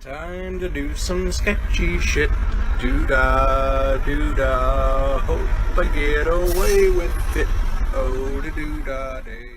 Time to do some sketchy shit. Doo-dah, doo-dah. Hope I get away with it. Oh, da doo-dah day.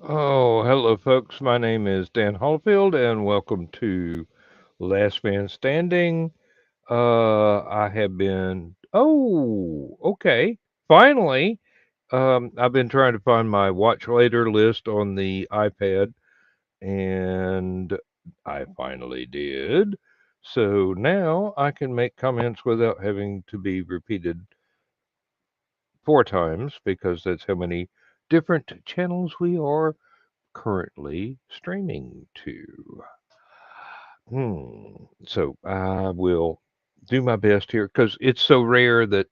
Oh, hello, folks. My name is Dan Hollifield, and welcome to Last Man Standing. I have been. Oh, okay. Finally, I've been trying to find my watch later list on the iPad, and I finally did. So now I can make comments without having to be repeated 4 times because that's how many different channels we are currently streaming to. So I will do my best here because it's so rare that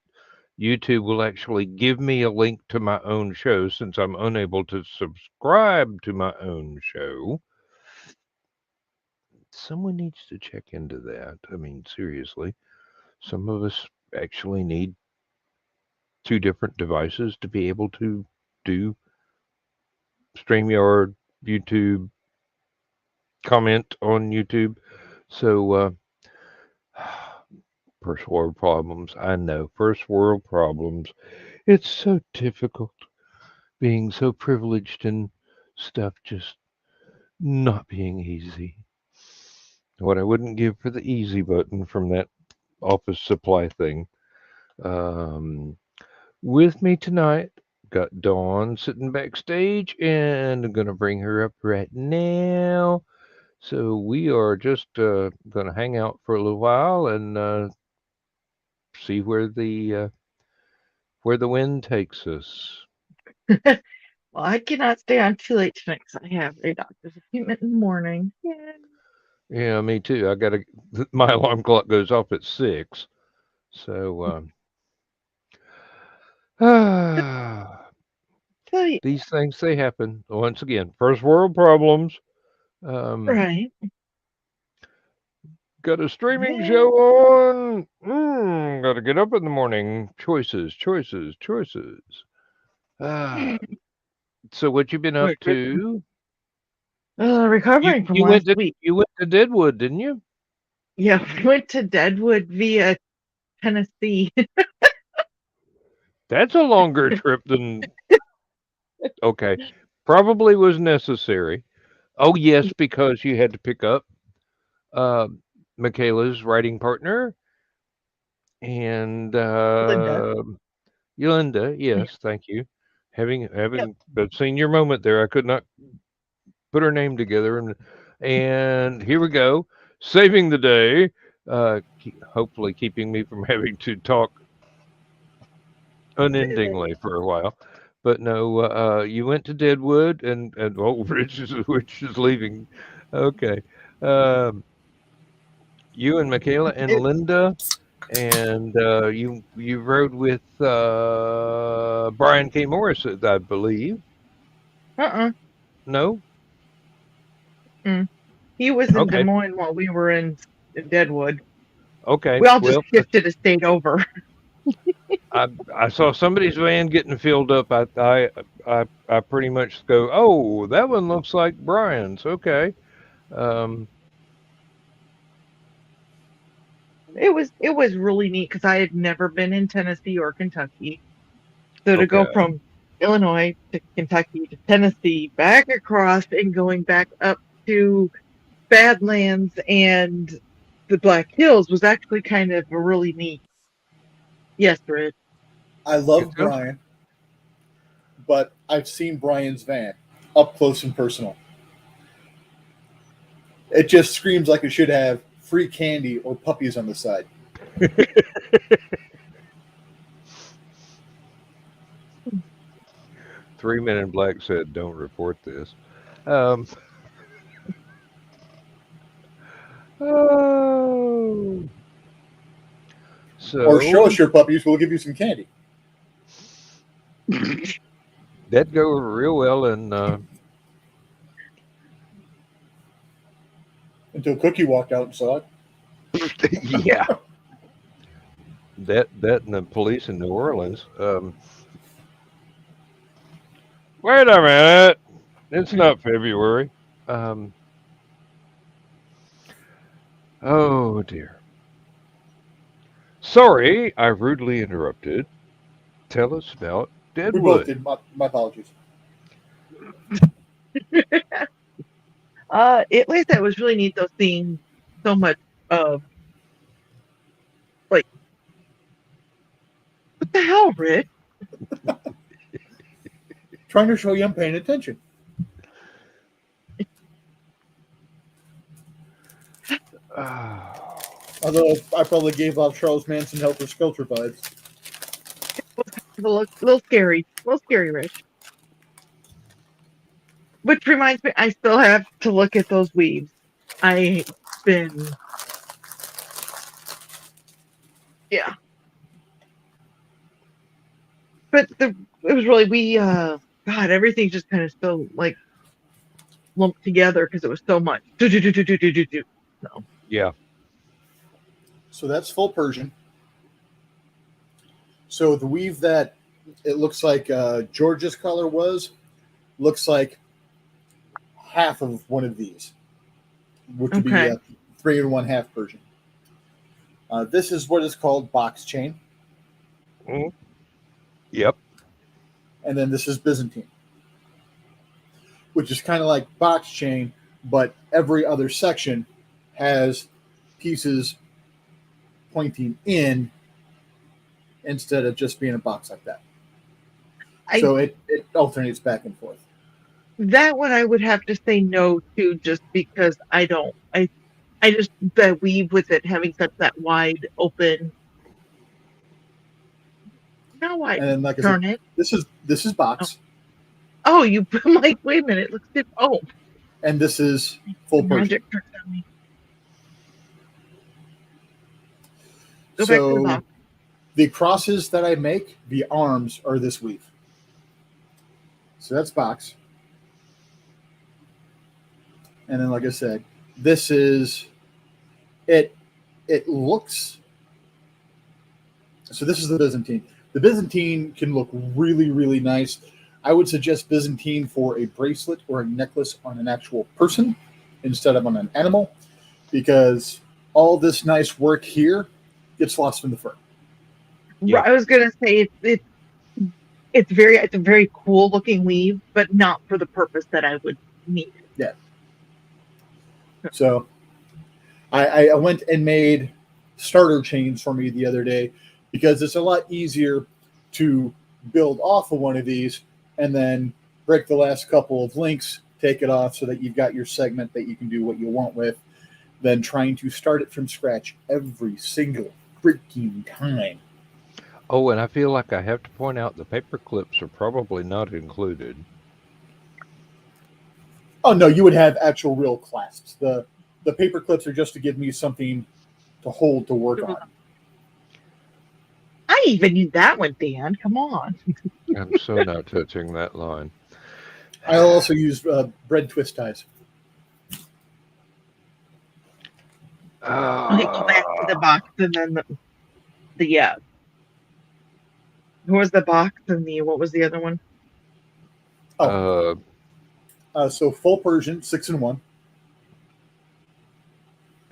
YouTube will actually give me a link to my own show since I'm unable to subscribe to my own show. Someone needs to check into that. I mean, seriously, some of us actually need 2 different devices to be able to do StreamYard, YouTube, comment on YouTube. So, first world problems. I know, first world problems. It's so difficult being so privileged and stuff just not being easy. What I wouldn't give for the easy button from that office supply thing. Um, with me tonight, got Dawn sitting backstage, and I'm going to bring her up right now. So we are just going to hang out for a little while and see where the wind takes us. Well, I cannot stay on too late tonight because I have a doctor's appointment in the morning. Yeah. Yeah, me too. I got to. My alarm clock goes off at 6, so So, these things they happen. Once again, first world problems. Um, right. got a streaming Yeah. show on. Got to get up in the morning. Choices, choices, choices. So what you been up to? Recovering from You went last to week. Deadwood, didn't you? Yeah, we went to Deadwood via Tennessee. That's a longer trip than. Okay, probably was necessary. Oh yes, because you had to pick up uh, Michaela's writing partner, And Linda. Yolanda, Yeah. yes, thank you. Having Yep. a senior moment there, I could not put her name together, and here we go, saving the day. Hopefully, keeping me from having to talk unendingly for a while. But no, you went to Deadwood, and oh, Rich is leaving. Okay, um, you and Michaela and It, Linda, and you rode with Brian K. Morris, I believe. uh-uh. No, Mm. He was in Des okay, Moines while we were in Deadwood. okay. We all just Well, shifted a state over. I saw somebody's van getting filled up. I pretty much go, oh, that one looks like Brian's. Okay. Um, It was really neat because I had never been in Tennessee or Kentucky. So to go okay. from Illinois to Kentucky to Tennessee, back across and going back up to Badlands and the Black Hills was actually kind of a really neat. Yes, Rich. I It love sounds Brian, but I've seen Brian's van up close and personal. It just screams like it should have free candy or puppies on the side. 3 Men in Black said, "Don't report this." Um, oh, Or show so us your puppies, we'll give you some candy. that'd go over real well, and Until Cookie walked out and saw it. yeah, that and the police in New Orleans. Wait a minute, it's not February. Um, oh dear. Sorry, I rudely interrupted. Tell us about We both Deadwood. did. My apologies. Like I said, it was really neat though seeing so much of like what the hell, Rich? Trying to show you I'm paying attention. Oh, Although I probably gave off Charles Manson Helter Skelter vibes. A little scary, Rich. Which reminds me, I still have to look at those weaves. I've been, yeah, but it was really God, everything just kind of still like lumped together because it was so much. So yeah. So that's full Persian. So the weave that it looks like George's color looks like half of one of these, which would be okay, 3 1/2 Persian. This is what is called box chain, Mm, yep. and then this is Byzantine, which is kind of like box chain, but every other section has pieces pointing in instead of just being a box like that. So it alternates back and forth. that one I would have to say no to just because I just the weave with it having such that wide open. Now I And then, like I said, turn it. this is box, Oh, you. I'm like, wait a minute. It looks different. Oh, and this is full Persian. magic tricks on me. Go back to the So box. the crosses that I make, the arms are this weave. So that's box. And then, like I said, this is it. It looks. So this is the Byzantine. The Byzantine can look really, really nice. I would suggest Byzantine for a bracelet or a necklace on an actual person instead of on an animal, because all this nice work here gets lost in the fur. Yeah. I was gonna say it's a very cool looking weave, but not for the purpose that I would need. Yeah. So I went and made starter chains for me the other day, because it's a lot easier to build off of one of these and then break the last couple of links, take it off so that you've got your segment that you can do what you want with, than trying to start it from scratch every single freaking time. Oh, and I feel like I have to point out the paper clips are probably not included. Oh no, you would have actual real clasps. The paper clips are just to give me something to hold to work on. I even need that one, Dan. Come on. I'm so not touching that line. I'll also use bread twist ties. Okay, go back to the box and then the who was the box and what was the other one? So full Persian, 6-in-1.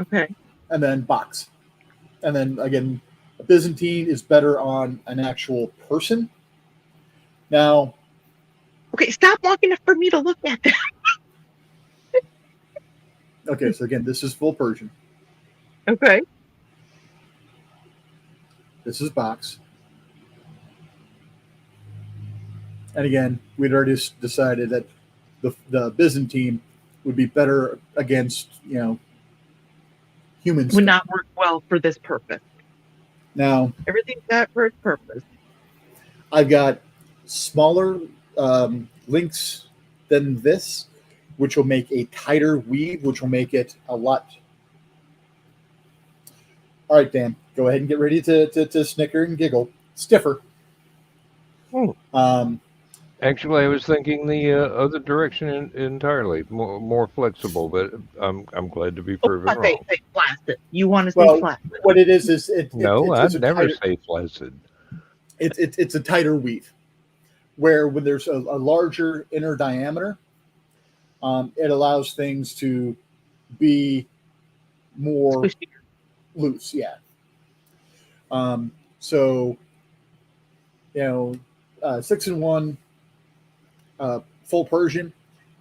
Okay. And then box. And then again, a Byzantine is better on an actual person. Now, okay, stop long enough for me to look at that. Okay, so again, this is full Persian. Okay. This is box. And again, we'd already decided that the Byzantine would be better against, humans. Would not work well for this purpose. Now, everything's got for its purpose. I've got smaller links than this, which will make a tighter weave, which will make it a lot. All right, Dan, go ahead and get ready to snicker and giggle. Stiffer. Actually, I was thinking the other direction entirely, more flexible, but I'm glad to be proven wrong. Say flaccid. You want to say flaccid? What it is no, it's I'd never say flaccid. It's a tighter weave, where when there's a larger inner diameter, it allows things to be more loose. Yeah. So, 6-in-1 full Persian,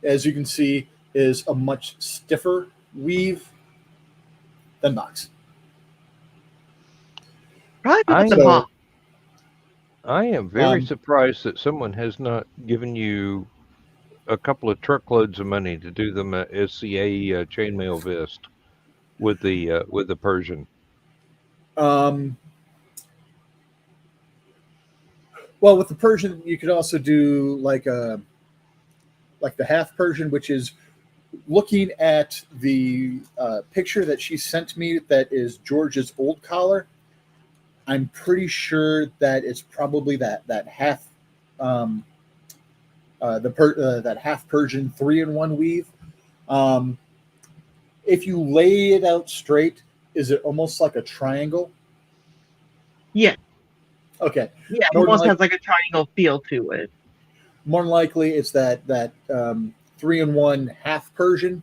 as you can see, is a much stiffer weave than box. I am very surprised that someone has not given you a couple of truckloads of money to do them SCA chainmail vest with the Persian. Well, with the Persian, you could also do like the half Persian, which is looking at the picture that she sent me. That is George's old collar. I'm pretty sure that it's probably that half that half Persian 3-in-1 weave. If you lay it out straight, is it almost like a triangle? Yeah. Okay. Yeah, it almost has like a triangle feel to it. More than likely, it's that 3-in-1 half Persian.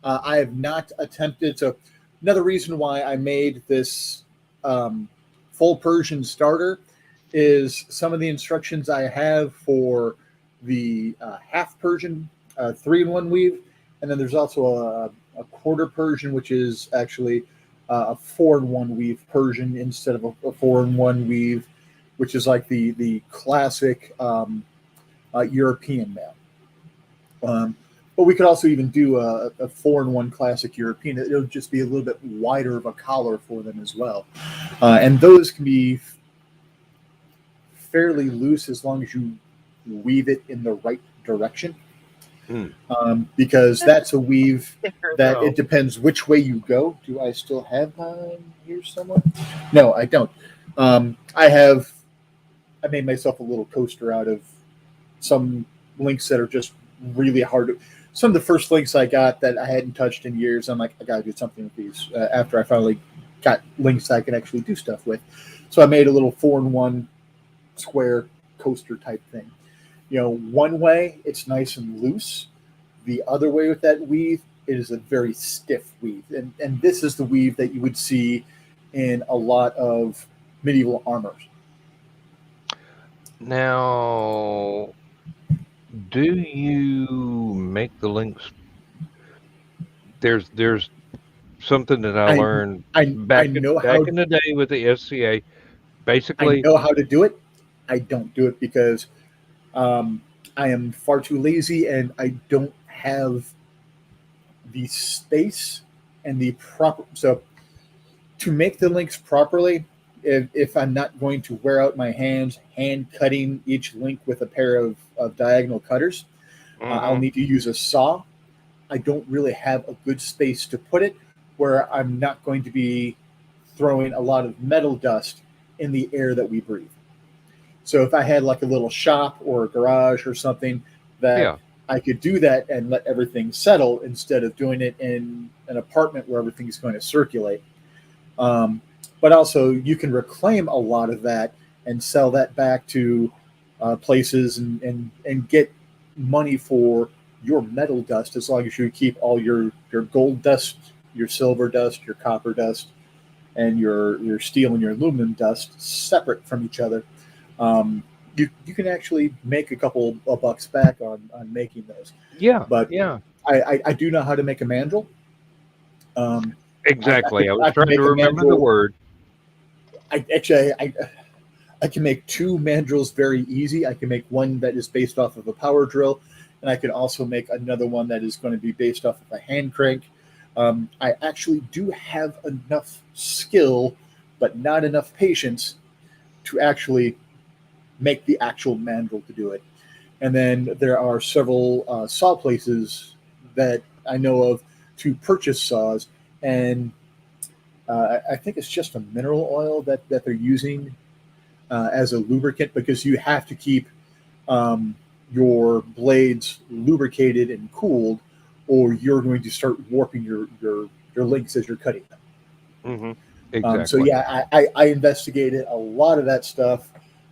I have not attempted. So another reason why I made this full Persian starter is some of the instructions I have for the half Persian 3-in-1 weave, and then there's also a quarter Persian, which is actually a 4-in-1 weave Persian instead of a 4-in-1 weave, which is like the classic European mail. But we could also even do a 4-in-1 classic European. It'll just be a little bit wider of a collar for them as well. And those can be fairly loose as long as you weave it in the right direction. Because that's a weave that it depends which way you go. Do I still have mine here somewhere? No, I don't. I made myself a little coaster out of some links that are just really hard to. Some of the first links I got that I hadn't touched in years, I'm like, I gotta do something with these after I finally got links I can actually do stuff with. So I made a little 4-in-1 square coaster type thing. One way it's nice and loose. The other way with that weave, it is a very stiff weave. And this is the weave that you would see in a lot of medieval armors. Now, do you make the links? There's something that I I learned I know back how in the day with the SCA. I Basically, know how to do it. I don't do it because um, I am far too lazy and I don't have the space and the proper. So to make the links properly, if I'm not going to wear out my hands hand cutting each link with a pair of diagonal cutters, I'll mhm, need to use a saw. I don't really have a good space to put it where I'm not going to be throwing a lot of metal dust in the air that we breathe. So if I had like a little shop or a garage or something that yeah, I could do that and let everything settle instead of doing it in an apartment where everything's going to circulate. Um, but also, you can reclaim a lot of that and sell that back to places and get money for your metal dust as long as you keep all your gold dust, your silver dust, your copper dust, and your steel and your aluminum dust separate from each other. Um, you can actually make a couple of bucks back on making those. yeah, But yeah. I do know how to make a mandrel. Um, Exactly. I was I can trying to make a remember the mandrel. word. I can make two mandrels very easy. I can make one that is based off of a power drill, and I can also make another one that is going to be based off of a hand crank. I actually do have enough skill, but not enough patience to actually make the actual mandrel to do it. And then there are several saw places that I know of to purchase saws, and I think it's just a mineral oil that they're using as a lubricant because you have to keep um, your blades lubricated and cooled, or you're going to start warping your links as you're cutting them. Hmm. So Exactly. yeah, I investigated a lot of that stuff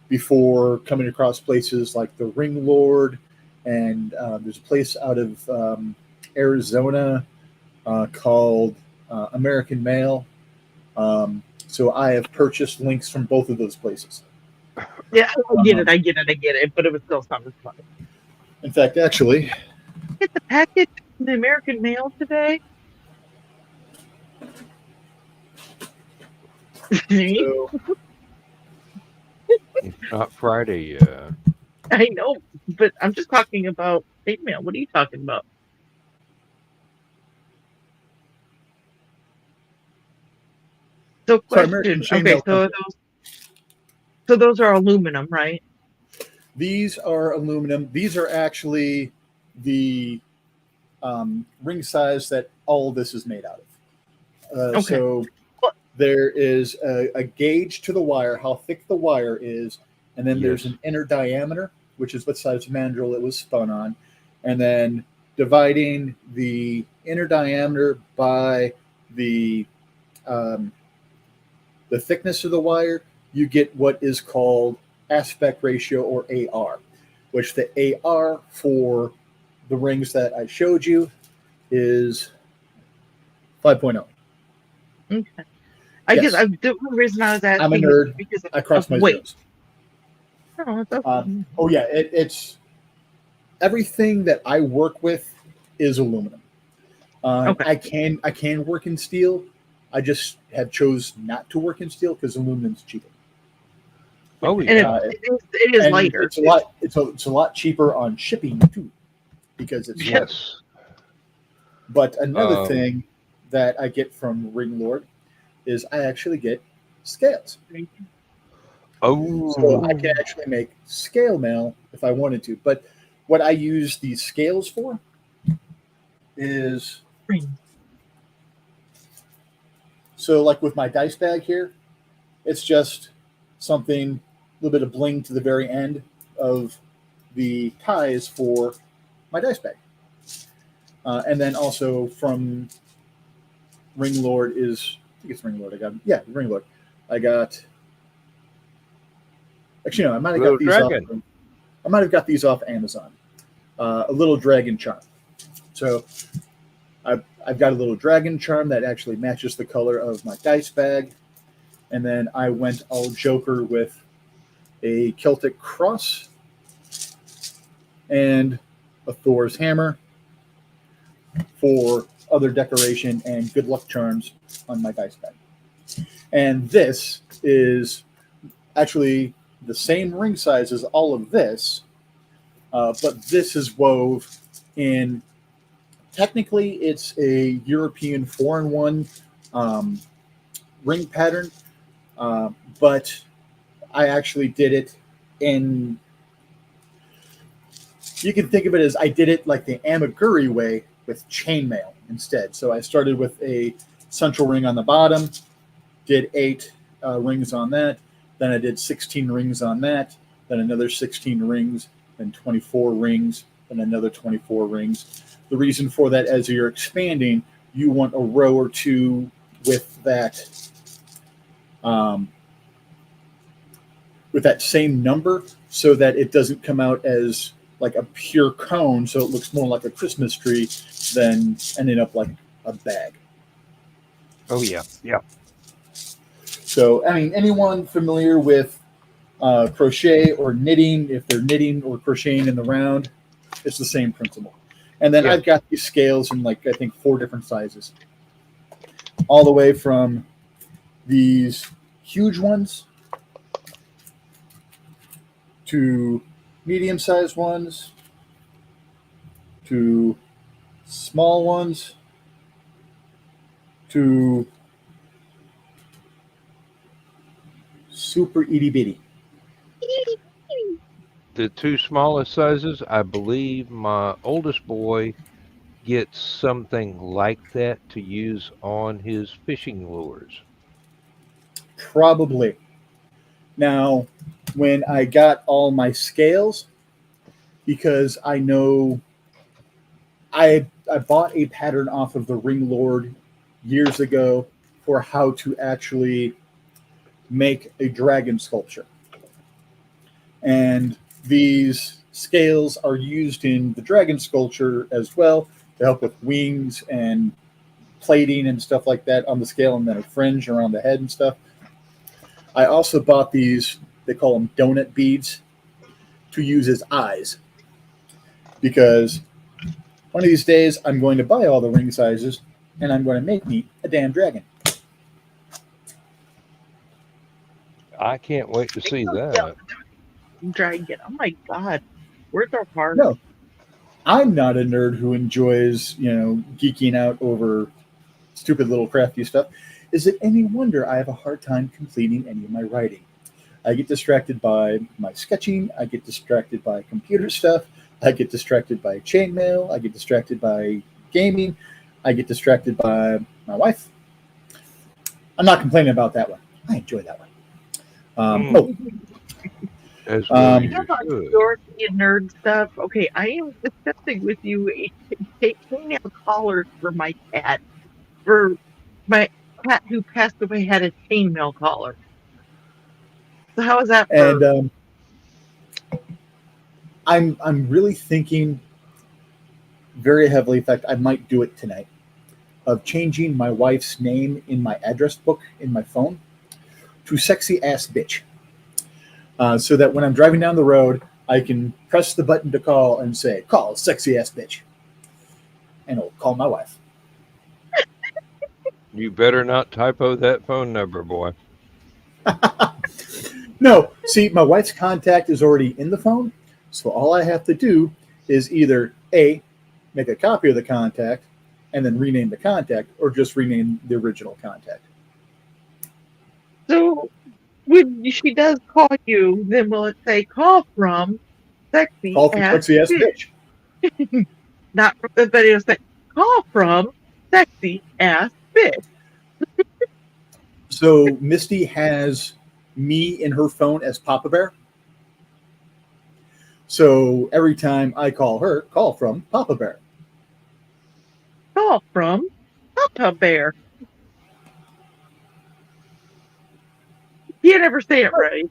before coming across places like the Ring Lord, and there's a place out of Arizona called American Mail. So I have purchased links from both of those places. Yeah, I get it, Um, I get it, I get it. But it was still sounded funny. in fact, actually, Get the package from the American Mail today. so It's not Friday yet. I know, but I'm just talking about state mail. What are you talking about? So, American question. Okay, chainmail comes. so those are aluminum, right? These are aluminum. These are actually the ring size that all of this is made out of. Okay. So Well, there is a gauge to the wire, how thick the wire is, and then there's Yes. an inner diameter, which is what size mandrel it was spun on, and then dividing the inner diameter by the um, the thickness of the wire, you get what is called aspect ratio or AR, which the AR for the rings that I showed you is 5.0. okay. I guess Yes, the only reason I was I'm a asking is nerd. because I of cross my weight. zeros. No, it's okay. Oh yeah, it's everything that I work with is aluminum. Okay. I can work in steel. I just have chose not to work in steel because aluminum's cheaper. Yeah, Oh and yeah. it is And lighter. it's a lot cheaper on shipping too because it's Yeah. lighter. Yes. But another Um. thing that I get from Ring Lord is I actually get scales. So I can Oh. actually make scale mail if I wanted to. But what I use these scales for is so like with my dice bag here, it's just something, a little bit of bling to the very end of the ties for my dice bag. And then also from Ring Lord is, I think it's Ring Lord. Ring Lord. I got, actually, no, I might have Little got these off. dragon. I might have got these off Amazon. A little dragon charm. So I've got a little dragon charm that actually matches the color of my dice bag. And then I went all Joker with a Celtic cross and a Thor's hammer for other decoration and good luck charms on my dice bag. And this is actually the same ring size as all of this, but this is wove in. Technically, it's a European 4-in-1 ring pattern, but I actually did it in. You can think of it as I did it like the Amaguri way with chainmail instead. So I started with a central ring on the bottom, did 8 rings on that, then I did 16 rings on that, then another 16 rings, then 24 rings, then another 24 rings. The reason for that, as you're expanding, you want a row or two with that same number, so that it doesn't come out as like a pure cone, so it looks more like a Christmas tree than ending up like a bag. Oh yeah, yeah. So, I mean, anyone familiar with crochet or knitting, if they're knitting or crocheting in the round, it's the same principle. And then I've got these scales in like, I think 4 different sizes. All the way from these huge ones to medium-sized ones to small ones to super itty-bitty. The 2 smallest sizes, I believe my oldest boy gets something like that to use on his fishing lures. Probably. Now, when I got all my scales, because I know I bought a pattern off of the Ring Lord years ago for how to actually make a dragon sculpture. And these scales are used in the dragon sculpture as well to help with wings and plating and stuff like that on the scale, and then a fringe around the head and stuff. I also bought these, they call them donut beads, to use as eyes. Because one of these days I'm going to buy all the ring sizes and I'm going to make me a damn dragon. I can't wait to see that. Dragon. Oh my god. Where's our heart? No, I'm not a nerd who enjoys, geeking out over stupid little crafty stuff. Is it any wonder I have a hard time completing any of my writing? I get distracted by my sketching. I get distracted by computer stuff. I get distracted by chainmail. I get distracted by gaming. I get distracted by my wife. I'm not complaining about that one. I enjoy that one. No. As well you about should. dorky and nerd stuff. Okay, I am discussing with you a chainmail collar for my cat. For my cat who passed away had a chainmail collar. So how is that for? And I'm really thinking very heavily. In fact, I might do it tonight, of changing my wife's name in my address book in my phone to Sexy Ass Bitch. So that when I'm driving down the road, I can press the button to call and say, "Call Sexy Ass Bitch." And it'll call my wife. You better not typo that phone number, boy. No, see, my wife's contact is already in the phone. So all I have to do is either A, make a copy of the contact and then rename the contact, or just rename the original contact. So when she does call you, then will it say call from Sexy Call from Ass Sexy Ass Bitch? Bitch. Not from the video say call from Sexy Ass Bitch. So Misty has me in her phone as Papa Bear. So every time I call her, call from Papa Bear. Call from Papa Bear. You never say it right.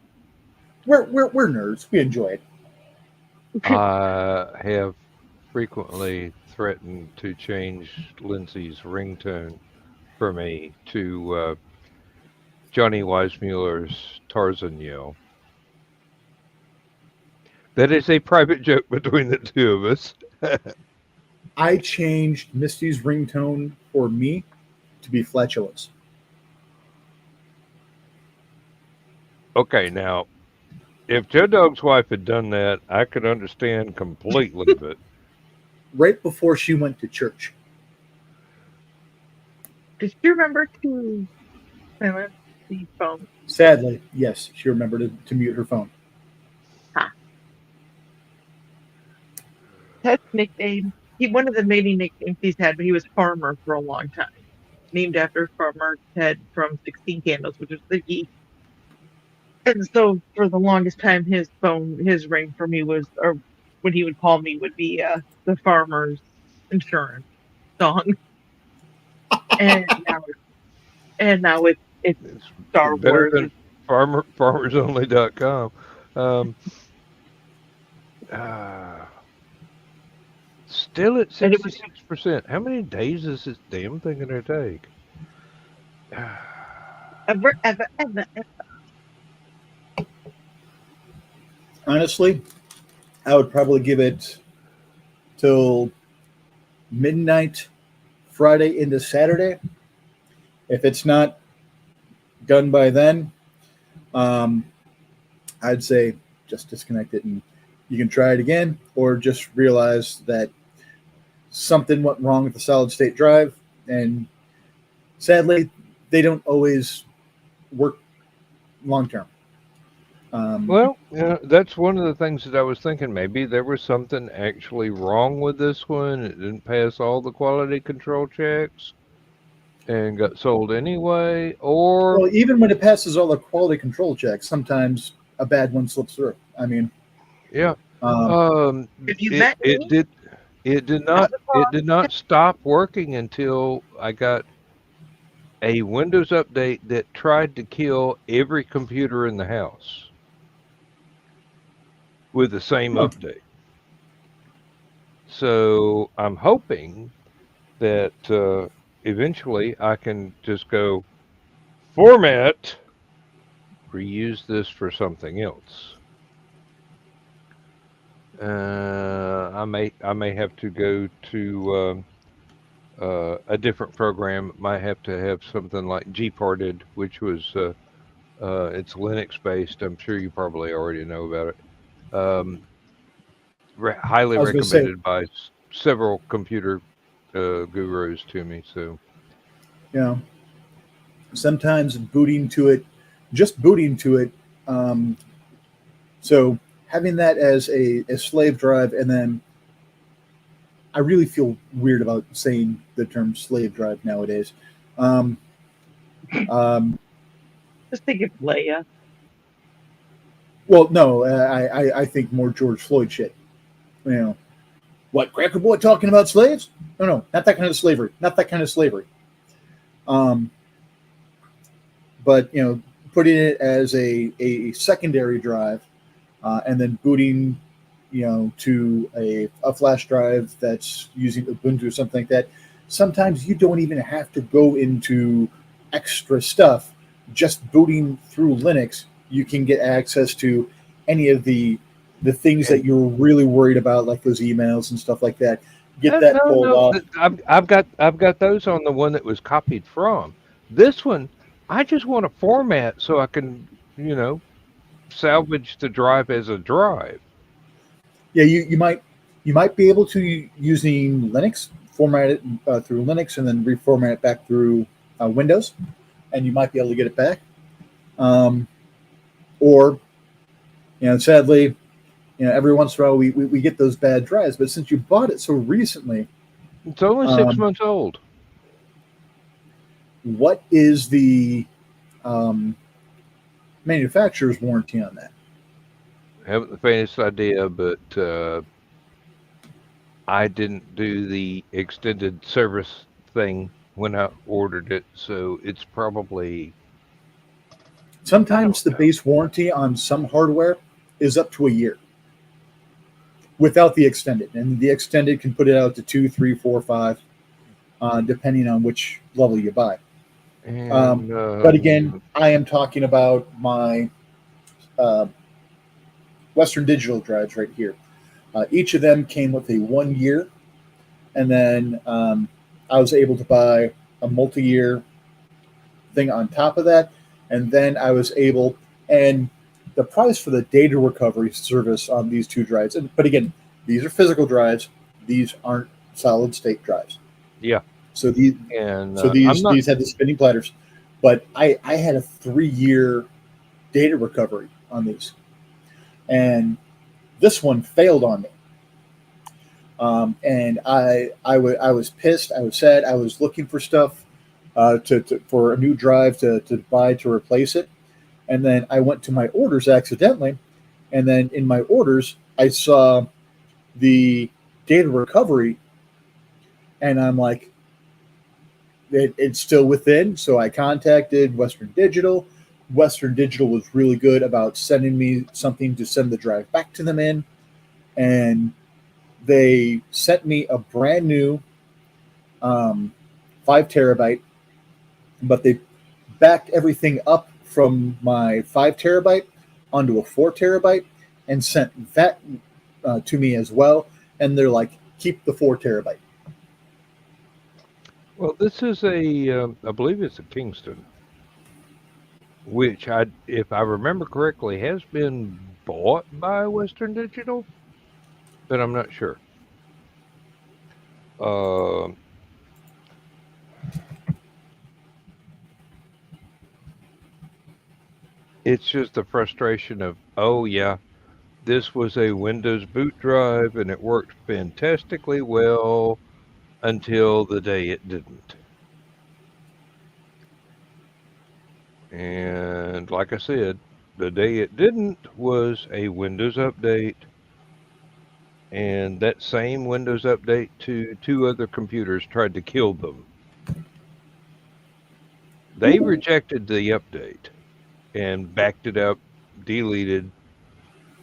We're nerds. We enjoy it. I have frequently threatened to change Lindsay's ringtone for me to Johnny Weissmuller's Tarzan yell. That is a private joke between the two of us. I changed Misty's ringtone for me to be flatulence. Okay, now if Joe Dog's wife had done that, I could understand completely. But Right before she went to church. Did you remember to silence the phone? Sadly, yes, she remembered to mute her phone. Ha. Ted's nickname, one of the many nicknames he's had, but he was Farmer for a long time. Named after Farmer Ted from 16 Candles, which is the geek. And so for the longest time, his ring for me was, or when he would call me, would be the Farmer's Insurance song. And now it's it's Star better Wars. than farmersonly.com. Um, uh, Still at And it was 66%. How many days is this damn thing going to take? ever, ever, ever. Honestly, I would probably give it till midnight Friday into Saturday. If it's not done by then, um, I'd say just disconnect it and you can try it again, or just realize that something went wrong with the solid state drive. And sadly, they don't always work long term. Well, that's one of the things that I was thinking. Maybe there was something actually wrong with this one. It didn't pass all the quality control checks and got sold anyway. Or, Well, even when it passes all the quality control checks, sometimes a bad one slips through. I mean, yeah, um, If you it met it me, did it did have not a it talk. did not stop working until I got a Windows update that tried to kill every computer in the house with the same huh. update. So I'm hoping that eventually I can just go format, reuse this for something else. I may have to go to a different program. Might have to have something like Gparted, which was it's Linux based. I'm sure you probably already know about it. Um, Highly I was going to say, recommended by several computer gurus to me. So you know, sometimes booting to it, just booting to it. Um, so having that as a slave drive, and then I really feel weird about saying the term slave drive nowadays. Um, um, Just think of Leia. well, no, I think more George Floyd shit. You know, what Cracker Boy talking about slaves? No, not that kind of slavery. Not that kind of slavery. Um, but putting it as a secondary drive, and then booting, to a flash drive that's using Ubuntu or something like that. Sometimes you don't even have to go into extra stuff. Just booting through Linux, you can get access to any of the things and that you're really worried about, like those emails and stuff like that. Get that no, pulled no, off. I've got those on the one that was copied from. This one, I just want a format so I can, you know, salvage the drive as a drive. Yeah, you might be able to using Linux, format it through Linux, and then reformat it back through Windows, and you might be able to get it back. Um, or sadly, every once in a while we get those bad drives. But since you bought it so recently, It's only six um, months old. what is the um, manufacturer's warranty on that? Haven't the faintest idea, but I didn't do the extended service thing when I ordered it, so it's probably I don't Sometimes the know. base warranty on some hardware is up to a year without the extended, and the extended can put it out to 2, 3, 4, 5, depending on which level you buy. Um, And but again, I am talking about my uh, Western Digital drives right here. Each of them came with a 1 year and then I was able to buy a multi-year thing on top of that, and then I was able, and the price for the data recovery service on these two drives, but again, these are physical drives; these aren't solid state drives. Yeah. So these, And these had the spinning platters, but I had a 3-year data recovery on these, and this one failed on me. And I was pissed. I was sad. I was looking for stuff for a new drive to buy to replace it. And then I went to my orders accidentally. And then in my orders, I saw the data recovery. And I'm like, it's still within. So I contacted Western Digital. Western Digital was really good about sending me something to send the drive back to them in. And they sent me a brand new 5 terabyte, but they backed everything up from my 5 terabyte onto a 4 terabyte and sent that to me as well. And they're like, keep the 4 terabyte. well, this is I believe it's a Kingston, which if I remember correctly, has been bought by Western Digital, but I'm not sure. It's just the frustration of, oh yeah, this was a Windows boot drive and it worked fantastically well until the day it didn't. And like I said, the day it didn't was a Windows update. And that same Windows update to 2 other computers tried to kill them. They rejected the update and backed it up, deleted,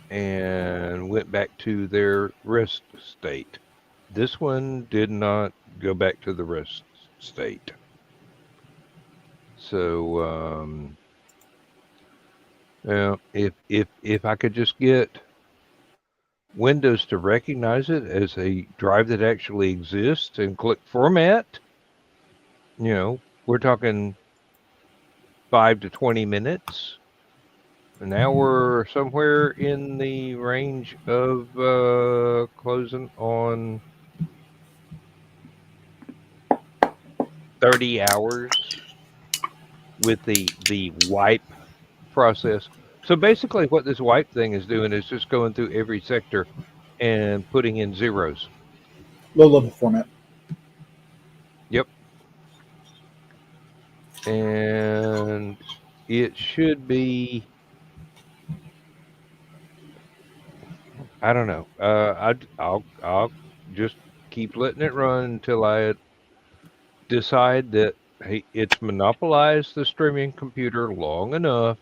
and went back to their rest state. This one did not go back to the rest state. So, if I could just get Windows to recognize it as a drive that actually exists and click format, we're talking 5 to 20 minutes. And now we're somewhere in the range of closing on 30 hours with the wipe process. So basically what this wipe thing is doing is just going through every sector and putting in zeros. Low level format. Yep. And it should be, I don't know. I'll just keep letting it run until I decide that, hey, it's monopolized the streaming computer long enough.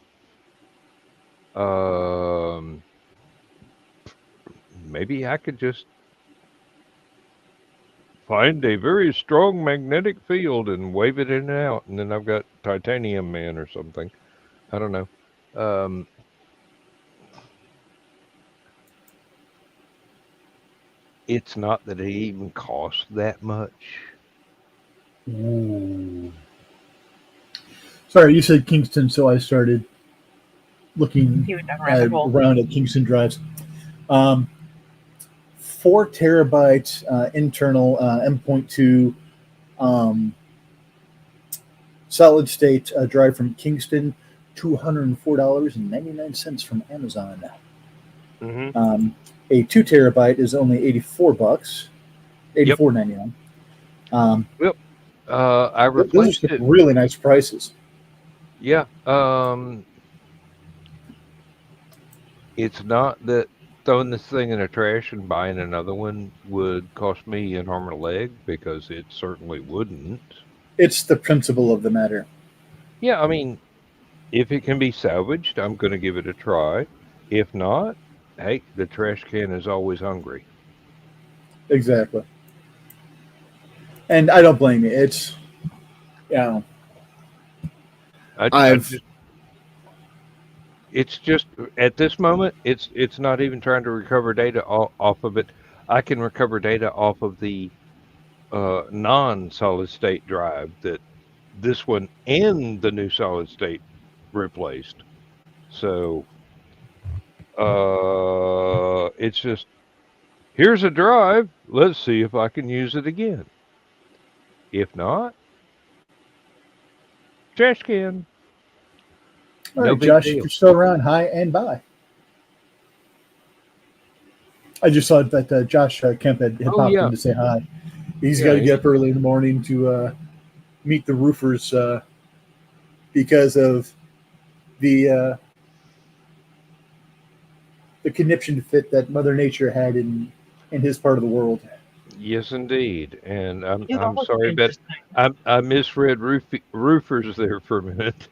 Maybe I could just find a very strong magnetic field and wave it in and out, and then I've got Titanium Man or something. I don't know. It's not that it even costs that much. Ooh. Sorry, you said Kingston, so I started looking around at Kingston drives. 4 terabytes internal M.2 solid state drive from Kingston, $204.99 from Amazon. Mm-hmm. A 2 terabyte is only $84, $84.99. Yep. I replaced those are it. Really nice prices. Yeah. It's not that throwing this thing in the trash and buying another one would cost me an arm and a leg, because it certainly wouldn't. It's the principle of the matter. Yeah, I mean, if it can be salvaged, I'm going to give it a try. If not, hey, the trash can is always hungry. Exactly. And I don't blame you. It's, it's just at this moment, it's not even trying to recover data off of it. I can recover data off of the non-solid state drive that this one and the new solid state replaced. So it's just, here's a drive. Let's see if I can use it again. If not, trash can. All No right, big Josh, if deal. you're still around, hi and bye. I just saw that Josh Kemp had Oh popped yeah, in to say hi. He's got yeah. to get up early in the morning to meet the roofers because of the the conniption fit that Mother Nature had in his part of the world. Yes, indeed. And I'm Yeah, that I'm was sorry, but interesting. I misread roofers there for a minute.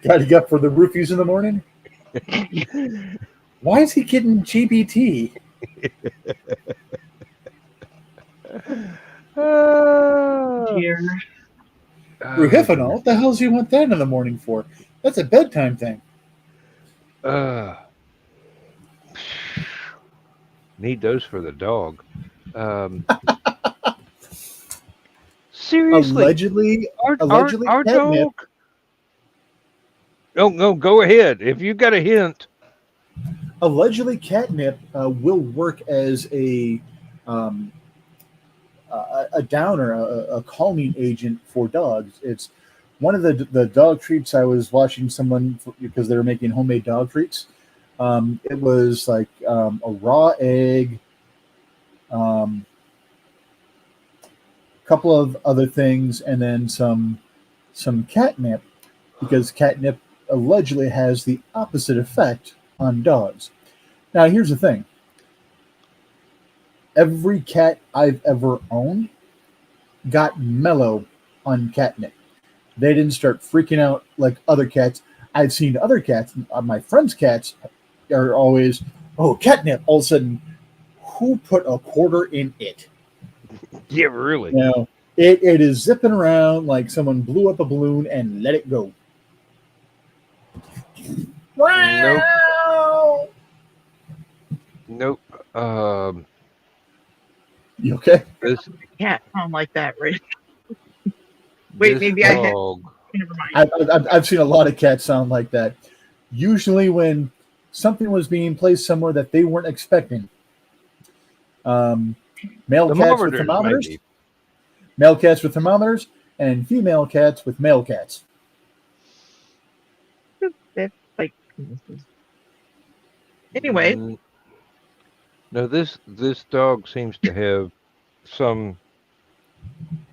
Got to get up for the roofies in the morning. Why is he getting GBT? Ah, Dear. oh Ruhifanol? dear. What the hell does he want that in the morning for? That's a bedtime thing. Uh, need those for the dog. Um, seriously, Allegedly, our catnip. dog. Oh no, go ahead. If you got a hint, Allegedly, catnip will work as um, a downer, a calming agent for dogs. It's one of the dog treats I was watching someone because they were making homemade dog treats. It was like a raw egg, um, couple of other things, and then some catnip because catnip allegedly has the opposite effect on dogs. Now, here's the thing: every cat I've ever owned got mellow on catnip. They didn't start freaking out like other cats. I've seen other cats, my friends' cats, are always, oh, catnip. All of a sudden, who put a quarter in it? yeah, really. You know, it is zipping around like someone blew up a balloon and let it go. Nope, Wow. nope. Um, You okay? this Cat sound like that, right? Wait, this maybe I had. dog. Never mind. I've seen a lot of cats sound like that. Usually, when something was being placed somewhere that they weren't expecting. Um, male cats with Thermometers, thermometers, maybe. male cats with thermometers, and female cats with male cats. That's like penises. Anyway, Mm, no, this dog seems to have some.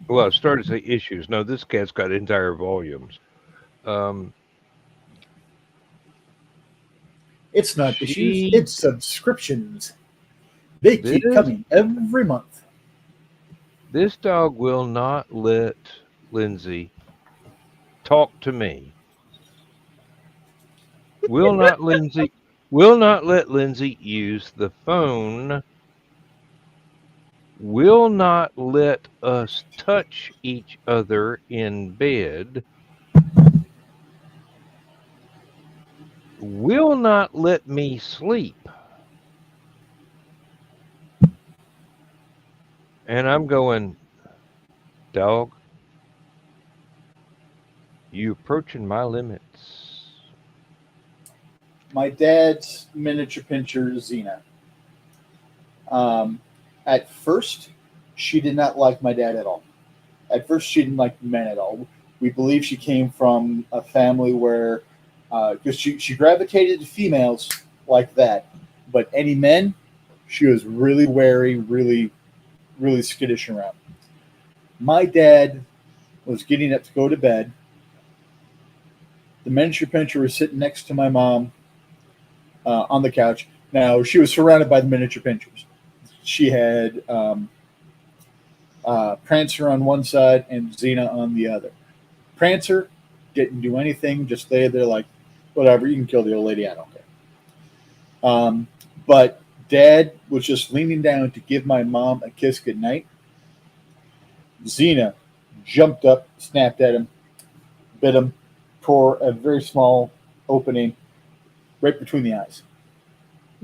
Well, I started to say issues. No, this cat's got entire volumes. Um, It's not issues, she it's subscriptions. They keep this coming every month. this dog will not let Lindsay talk to me. Will not Lindsay will not let Lindsay use the phone. Will not let us touch each other in bed. Will not let me sleep. And I'm going, dog, you approaching my limits. My dad's miniature pincher, Xena. Um, at first, she did not like my dad at all. At first, she didn't like men at all. We believe she came from a family where, because she gravitated to females like that, but any men, she was really wary, really skittish around. My dad was getting up to go to bed. The miniature pincher was sitting next to my mom on the couch. Now, she was surrounded by the miniature pinchers. She had Prancer on one side and Xena on the other. Prancer didn't do anything, just lay there like, whatever, you can kill the old lady, I don't care. But Dad was just leaning down to give my mom a kiss goodnight. Xena jumped up, snapped at him, bit him, tore a very small opening right between the eyes.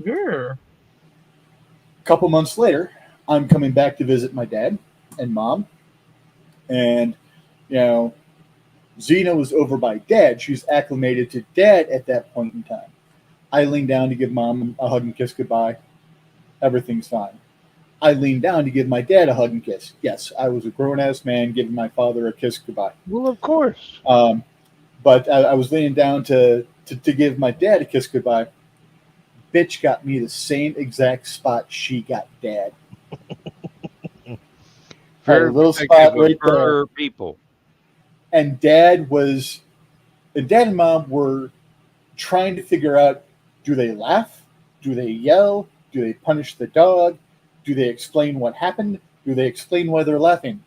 yeah. A couple months later, I'm coming back to visit my dad and mom, and Xena was over by dad. She was acclimated to dad at that point in time. I lean down to give mom a hug and kiss goodbye. Everything's fine. I lean down to give my dad a hug and kiss. Yes, I was a grown-ass man giving my father a kiss goodbye. Well, of course. But I was leaning down to give my dad a kiss goodbye. Bitch got me the same exact spot she got dad. Had a Very little protective spot right of there. her people. And dad and mom were trying to figure out, do they laugh? Do they yell? Do they punish the dog? Do they explain what happened? Do they explain why they're laughing?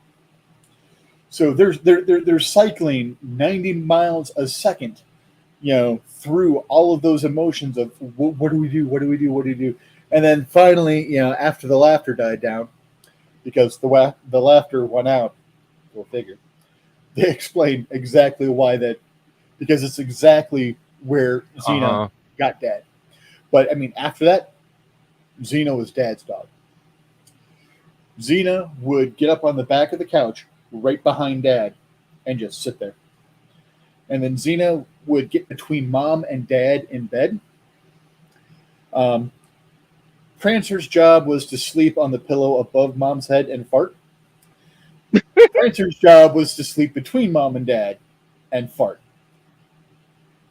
So they're cycling 90 miles a second, through all of those emotions of what do we do? What do we do? What do we do? And then finally, after the laughter died down, because the laughter went out, go figure. They explained exactly why that, because it's exactly where Xena got dad. But I mean, after that, Xena was dad's dog. Xena would get up on the back of the couch right behind dad and just sit there. And then Xena would get between mom and dad in bed. Prancer's job was to sleep on the pillow above mom's head and fart. Prancer's job was to sleep between mom and dad and fart.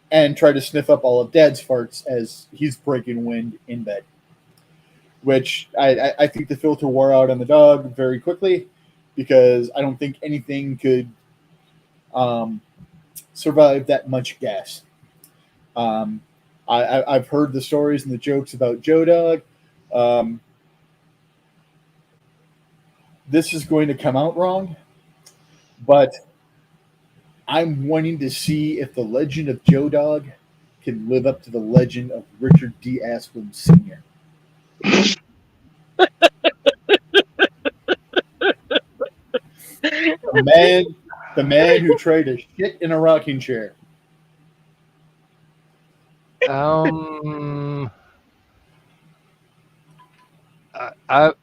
And try to sniff up all of dad's farts as he's breaking wind in bed. Which I think the filter wore out on the dog very quickly, because I don't think anything could survive that much gas. I've heard the stories and the jokes about Joe Dog. This is going to come out wrong, but I'm wanting to see if the legend of Joe Dog can live up to the legend of Richard D. Asplund Sr. The man who tried to shit in a rocking chair. I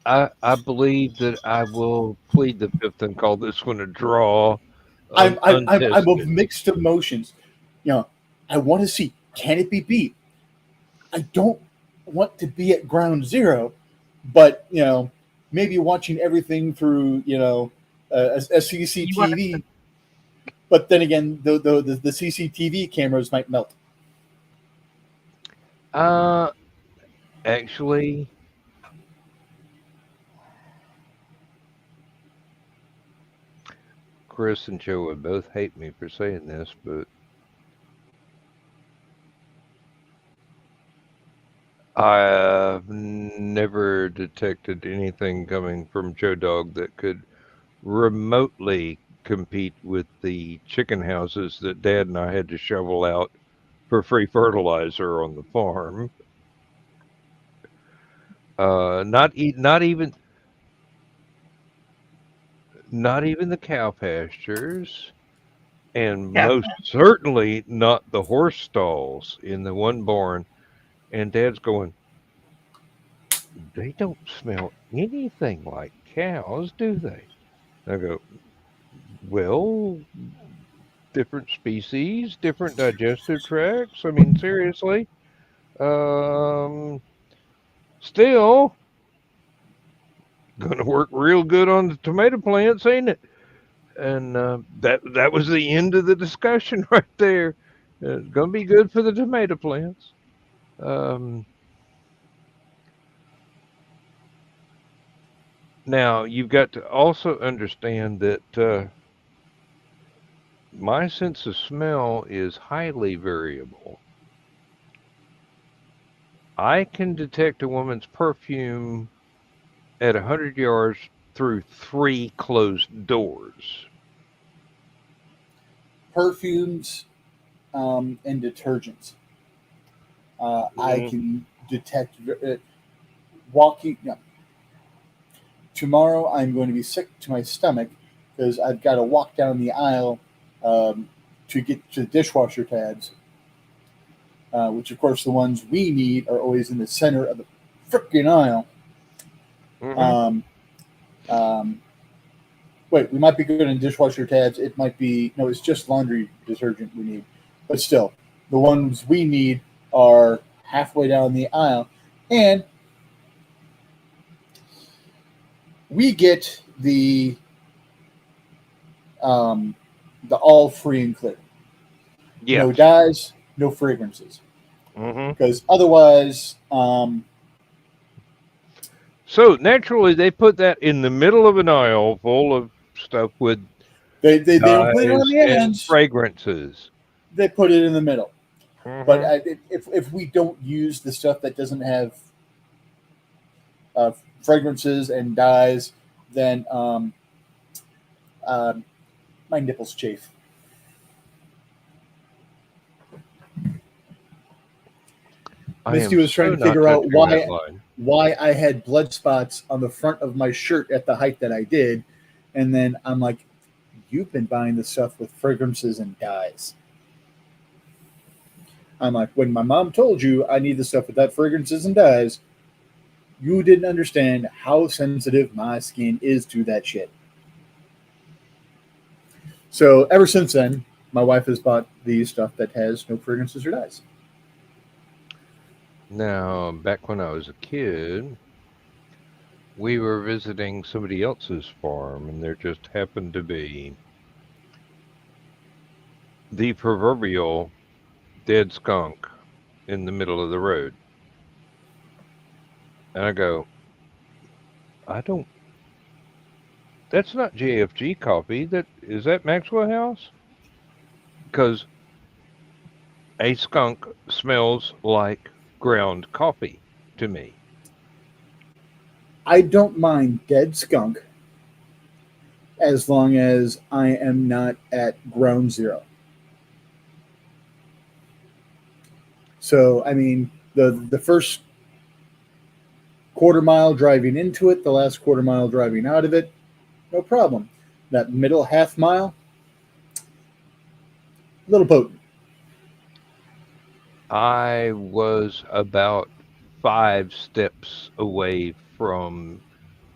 believe that I will plead the fifth and call this one a draw. I'm of mixed emotions. I want to see, can it be beat? I don't want to be at ground zero, but maybe watching everything through a CCTV. But then again, the CCTV cameras might melt. Actually, Chris and Joe would both hate me for saying this, but I've never detected anything coming from Joe Dog that could remotely compete with the chicken houses that Dad and I had to shovel out for free fertilizer on the farm. Not even the cow pastures, and most certainly not the horse stalls in the one barn. And Dad's going, they don't smell anything like cows, do they? I go, well, different species, different digestive tracts. I mean, seriously. Still going to work real good on the tomato plants, ain't it? And that was the end of the discussion right there. It's going to be good for the tomato plants. Now, you've got to also understand that my sense of smell is highly variable. I can detect a woman's perfume at 100 yards through 3 closed doors. Perfumes and detergents. I can detect walking. Tomorrow I'm going to be sick to my stomach because I've got to walk down the aisle to get to the dishwasher tabs, which of course the ones we need are always in the center of the freaking aisle. Wait, we might be good in dishwasher tabs. It might be no, it's just laundry detergent we need. But still, the ones we need are halfway down the aisle, and we get the all free and clear. Yes. No dyes, no fragrances. Mm-hmm. Because otherwise, So naturally, they put that in the middle of an aisle full of stuff with they don't put it on dyes the and ends. fragrances. They put it in the middle. Mm-hmm. But if we don't use the stuff that doesn't have fragrances and dyes, then my nipples chafe. Misty was trying to figure out why I had blood spots on the front of my shirt at the height that I did, and then I'm like, "You've been buying the stuff with fragrances and dyes." I'm like, when my mom told you I need the stuff without fragrances and dyes, you didn't understand how sensitive my skin is to that shit. So ever since then, my wife has bought the stuff that has no fragrances or dyes. Now, back when I was a kid, we were visiting somebody else's farm, and there just happened to be the proverbial dead skunk in the middle of the road. And I go, I don't, that's not JFG coffee. Is that Maxwell House? Because a skunk smells like ground coffee to me. I don't mind dead skunk as long as I am not at ground zero. So, I mean, the first quarter mile driving into it, the last quarter mile driving out of it, no problem. That middle half mile, a little potent. I was about 5 steps away from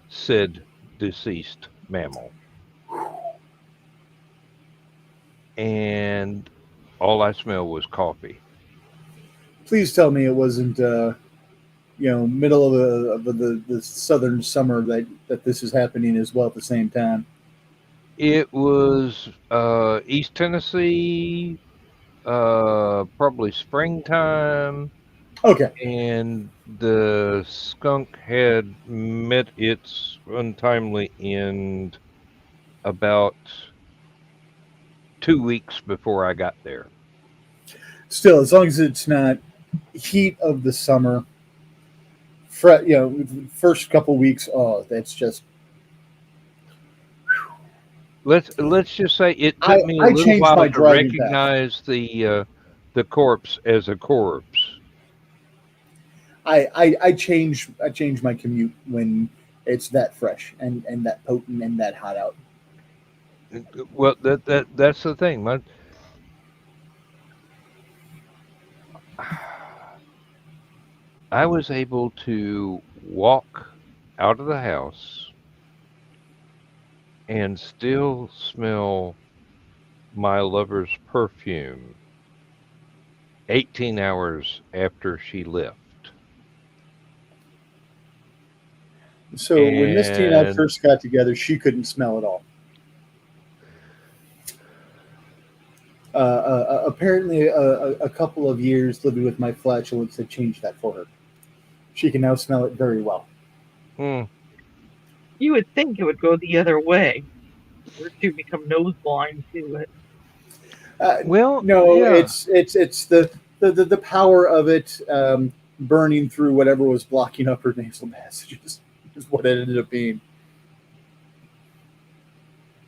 said deceased mammal. And all I smelled was coffee. Please tell me it wasn't, middle of the southern summer that this is happening as well at the same time. It was East Tennessee, probably springtime, Okay. and the skunk had met its untimely end about 2 weeks before I got there. Still, as long as it's not heat of the summer, first couple weeks, oh, that's just. Let's just say it took me a I little changed my while to driving path. recognize the corpse as a corpse. I change my commute when it's that fresh and that potent and that hot out. Well, that's the thing. I was able to walk out of the house and still smell my lover's perfume 18 hours after she left. So when Misty and I And first got together, she couldn't smell at all. Apparently, a couple of years living with my flatulence had changed that for her. She can now smell it very well. You would think it would go the other way, or to become nose blind to it. well, No, yeah. it's the power of it burning through whatever was blocking up her nasal passages is what it ended up being.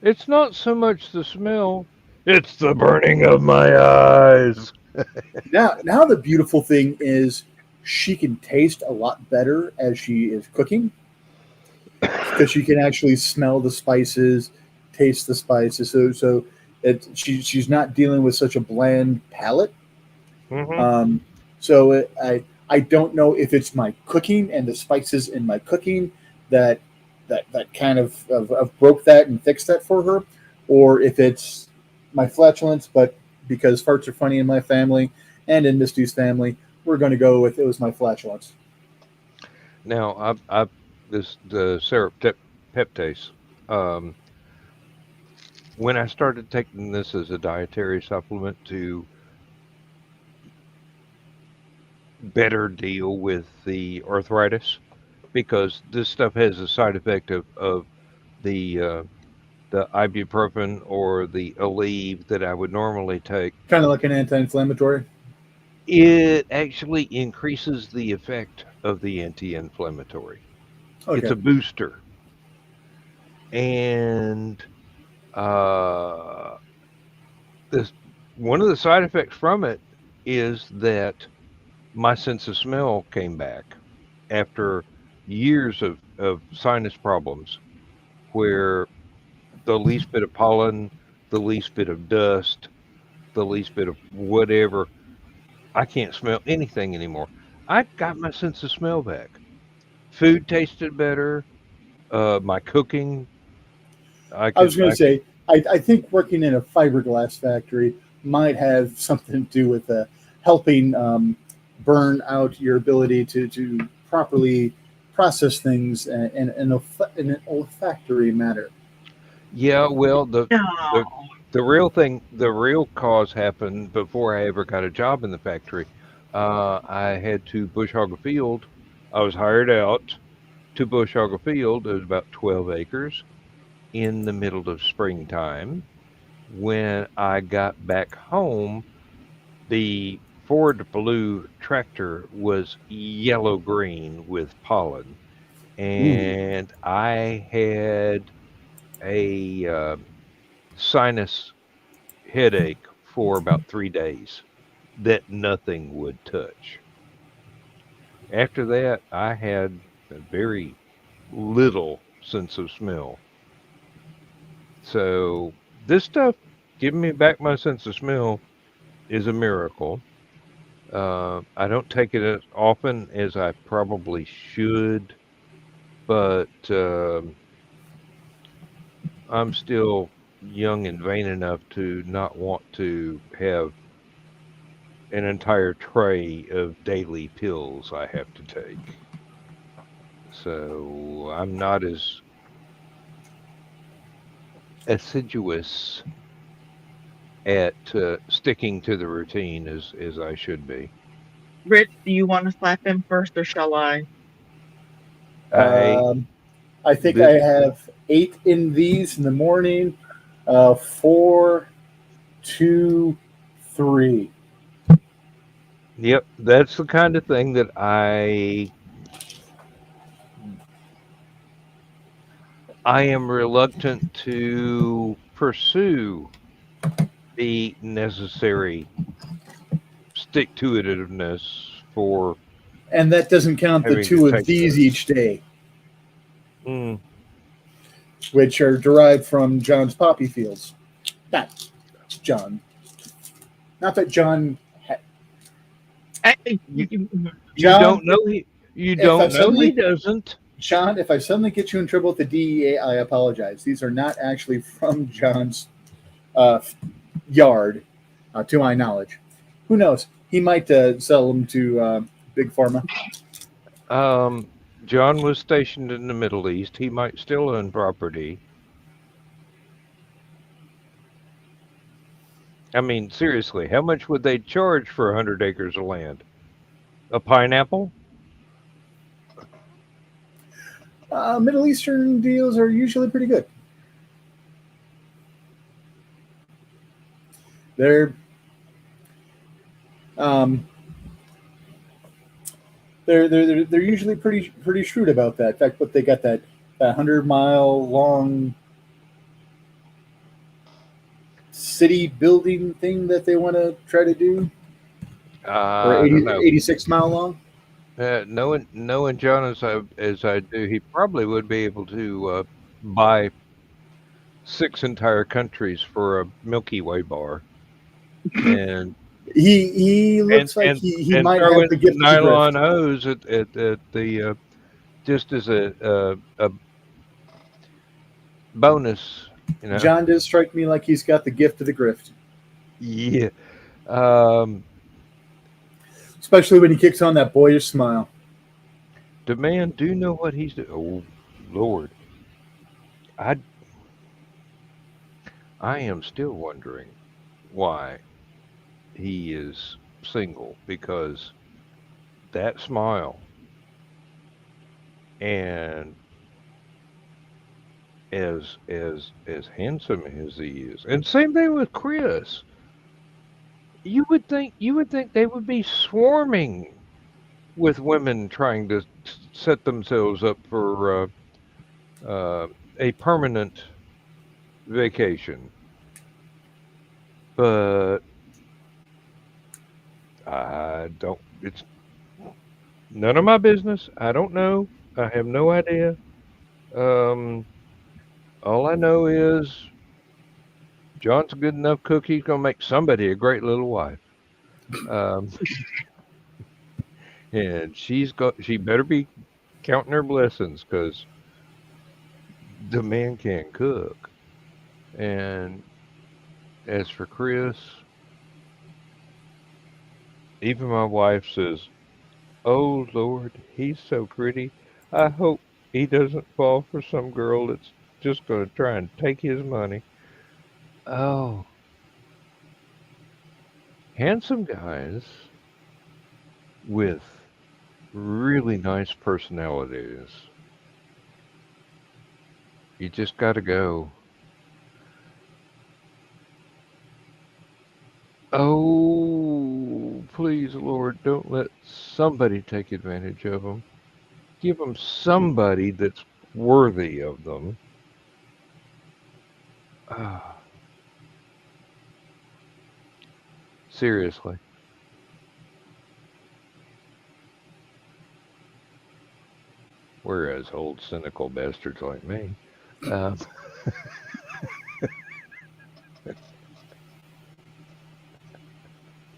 It's not so much the smell, it's the burning of my eyes. Now the beautiful thing is she can taste a lot better as she is cooking because she can actually smell the spices, taste the spices. So she's not dealing with such a bland palate. Mm-hmm. I don't know if it's my cooking and the spices in my cooking that that kind of broke that and fixed that for her, or if it's my flatulence, but because farts are funny in my family and in Misty's family, we're going to go with it was my flatulence. Now, the serapeptase. Um, when I started taking this as a dietary supplement to better deal with the arthritis, because this stuff has a side effect of the uh, the ibuprofen or the Aleve that I would normally take. Kind of like an anti-inflammatory. It actually increases the effect of the anti-inflammatory. It's Okay. a booster, and uh, this one of the side effects from it is that my sense of smell came back after years of sinus problems where the least bit of pollen, the least bit of dust, the least bit of whatever, I can't smell anything anymore. I got my sense of smell back. Food tasted better. My cooking, I I was could, going to I could, say, I think working in a fiberglass factory might have something to do with helping burn out your ability to properly process things in an olfactory manner. yeah. Well, the No. the real thing, the real cause happened before I ever got a job in the factory. I had to bush hog a field. I was hired out to bush hog a field. It was about 12 acres in the middle of springtime. When I got back home, the Ford Blue tractor was yellow green with pollen, Ooh. and I had a sinus headache for about 3 days that nothing would touch. After that, I had a very little sense of smell. So this stuff giving me back my sense of smell is a miracle. I don't take it as often as I probably should, but I'm still young and vain enough to not want to have an entire tray of daily pills I have to take. So I'm not as assiduous at sticking to the routine as I should be. Rich, do you want to slap him first or shall I? I Um, I think I this have 8 in these in the morning. 4, 2, 3. Yep, that's the kind of thing that I am reluctant to pursue the necessary stick to itiveness for And that doesn't count the having to 2 of take these those. each day, Mm, which are derived from John's poppy fields. Not John. Not that John. I, you you John, don't know he you if I don't know he suddenly doesn't. John, if I suddenly get you in trouble with the DEA, I apologize. These are not actually from John's uh, yard, to my knowledge. Who knows? He might sell them to Big Pharma. John was stationed in the Middle East. He might still own property. I mean, seriously, how much would they charge for 100 acres of land? A pineapple? Middle Eastern deals are usually pretty good. They're um, they're usually pretty shrewd about that. In fact, what they got that 100-mile long city building thing that they want to try to do, or I don't 80, know. 86-mile long. Knowing John as I do, he probably would be able to buy 6 entire countries for a Milky Way bar, and He and looks like and he and might throw have in the some gift of the nylon grift. hose at the just as a bonus, you know. John does strike me like he's got the gift of the grift, Yeah. Um, especially when he kicks on that boyish smile. the man do know what he's doing. Oh, Lord. I I am still wondering why he is single because that smile and as handsome as he is, and same thing with Chris. You would think they would be swarming with women trying to set themselves up for uh, a permanent vacation, but I don't. It's none of my business. I don't know. I have no idea. Um, all I know is John's a good enough cook. He's gonna make somebody a great little wife. Um, and she better be counting her blessings because the man can cook. And as for Chris, even my wife says, "Oh Lord, he's so pretty. I hope he doesn't fall for some girl that's just going to try and take his money." Oh, handsome guys with really nice personalities. You just got to go, "Oh, please, Lord, don't let somebody take advantage of them. Give them somebody that's worthy of them." Ah, seriously. Whereas old cynical bastards like me. Um,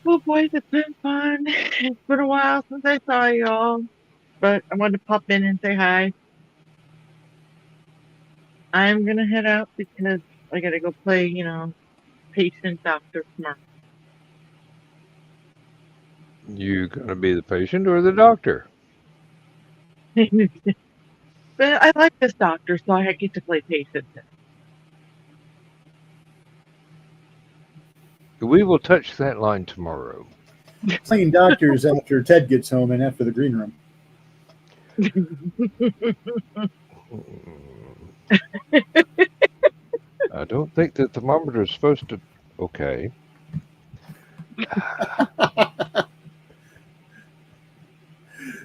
Well, boys, it's been fun. It's been a while since I saw y'all, but I wanted to pop in and say hi. I'm gonna head out because I gotta go play, patient doctor tomorrow. you gonna be the patient or the doctor? But I like this doctor, so I get to play patient. We will touch that line tomorrow. Playing doctors after Ted gets home and after the green room. Mm, I don't think the thermometer is supposed to. Okay.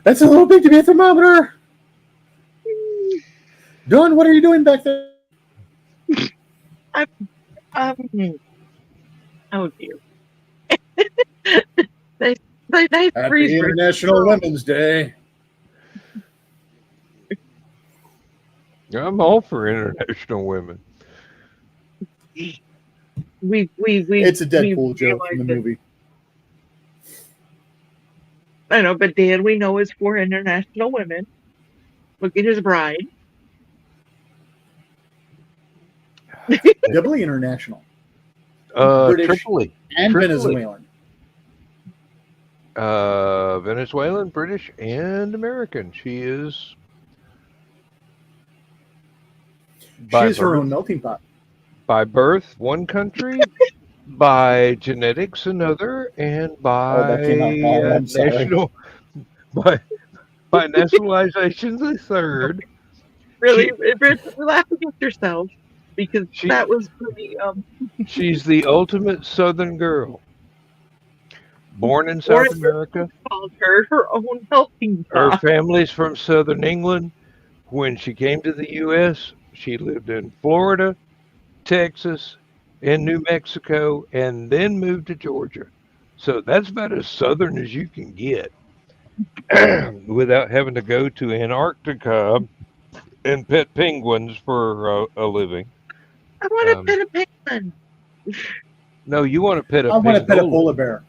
That's a little big to be a thermometer. Dawn, what are you doing back there? um, oh dear. Nice, nice freeze. Happy International Women's Day. I'm all for international women. It's a Deadpool joke from the movie. I know, but Dan, we know is for international women. Look at his bride. Doubly international. British Tripoli. and Tripoli. Venezuelan. Venezuelan, British, and American. She is. She is her own melting pot. By birth, one country, by genetics, another, and by that came out bad. I'm sorry. national, by nationalization, the third. Really, laugh against yourself because that was pretty. She's the ultimate Southern girl. Born in South America. Called her own melting Her pot. family's from Southern England. When she came to the U.S., she lived in Florida, Texas, and New Mexico, and then moved to Georgia. So that's about as southern as you can get without having to go to Antarctica and pet penguins for a living. I want to pet a penguin. No, you want to pet a I want to pet a polar bear.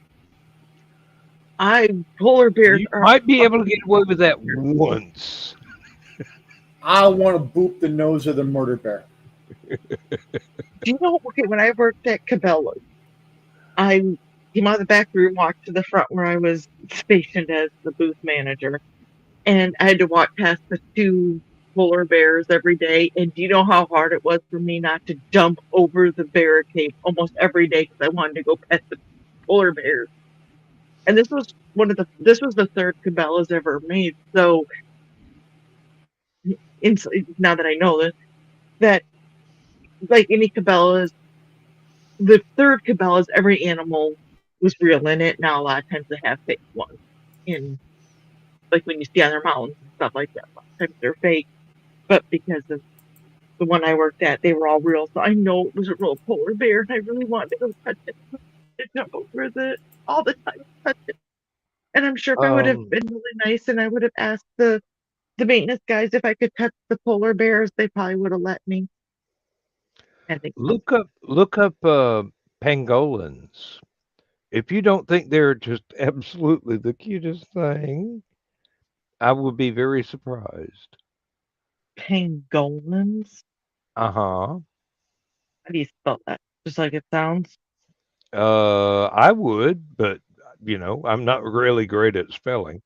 Polar bears you might be able to get away with that once. I want to boop the nose of the murder bear. Do you know, okay, when I worked at Cabela's, I came out of the back room, walked to the front where I was stationed as the booth manager, and I had to walk past the two polar bears every day. And do you know how hard it was for me not to jump over the barricade almost every day because I wanted to go pet the polar bears? And this was the third Cabela's ever made. So now that I know this, that like any Cabela's, the third Cabela's, every animal was real in it. Now a lot of times they have fake ones, in like when you see on their mountains and stuff like that. A lot of times they're fake, but because of the one I worked at, they were all real. So I know it was a real polar bear, and I really wanted to go touch it. I jump over it all the time, touch it. And I'm sure if I would have Um, been really nice and I would have asked the maintenance guys if I could touch the polar bears, they probably would have let me. I think so. look up pangolins. If you don't think they're just absolutely the cutest thing, I would be very surprised. Pangolins? Uh-huh. How do you spell that? Just like it sounds? I would, but I'm not really great at spelling.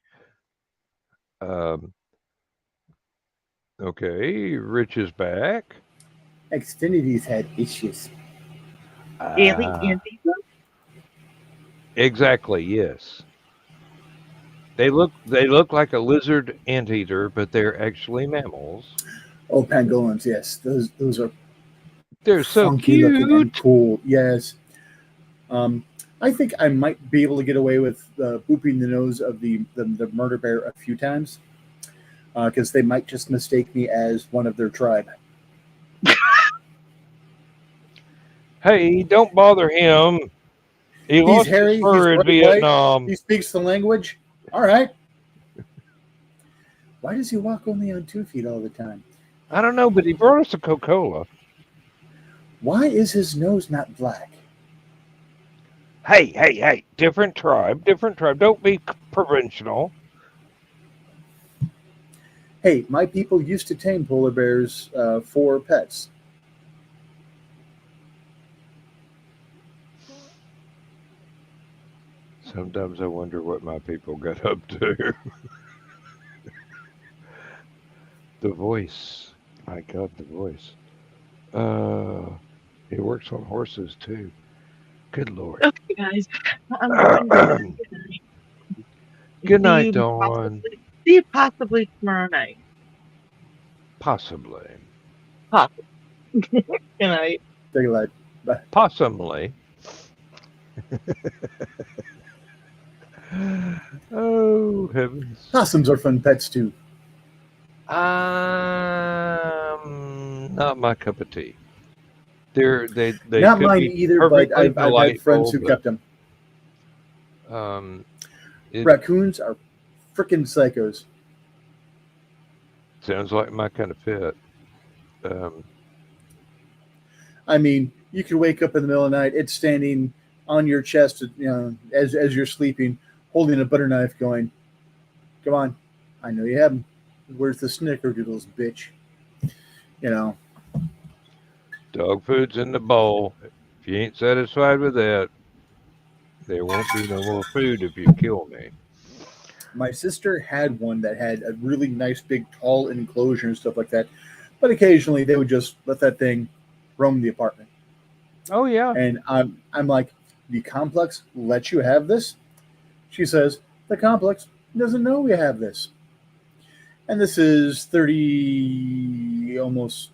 Um, okay, Rich is back. Xfinity's had issues. Ah, exactly, yes. They look like a lizard anteater, but they're actually mammals. Oh, pangolins, yes, those are They're so funky looking and cute. cool. Yes, um, I think I might be able to get away with booping the nose of the murder bear a few times because they might just mistake me as one of their tribe. Hey, don't bother him. He He's lost his hairy. He's fur in bright white. Vietnam. He speaks the language. All right. Why does he walk only on 2 feet all the time? I don't know, but he brought us a Coca-Cola. Why is his nose not black? Hey, different tribe, different tribe. Don't be provincial. Hey, my people used to tame polar bears for pets. Sometimes I wonder what my people got up to. The voice. My God, the voice. He works on horses too. Good Lord. Okay, guys, I'm going to bed. Good night. Good See night, you Dawn. possibly. See you possibly tomorrow night. Possibly. Possibly. Good night. Take a light. Bye. Possumly. Oh, heavens. Possums are fun pets too. Not my cup of tea. They Not could mine be either, but perfectly I've had friends delightful, who but kept them. It Raccoons are freaking psychos. sounds like my kind of pet. Um, I mean, you could wake up in the middle of the night, it's standing on your chest, as you're sleeping, holding a butter knife, going, "Come on, I know you have them. Where's the snickerdoodles, bitch?" You know. Dog food's in the bowl. If you ain't satisfied with that, there won't be no more food if you kill me. My sister had one that had a really nice, big, tall enclosure and stuff like that, but occasionally they would just let that thing roam the apartment. Oh yeah. And I'm like, the complex lets you have this? She says, the complex doesn't know we have this. And this is 30, almost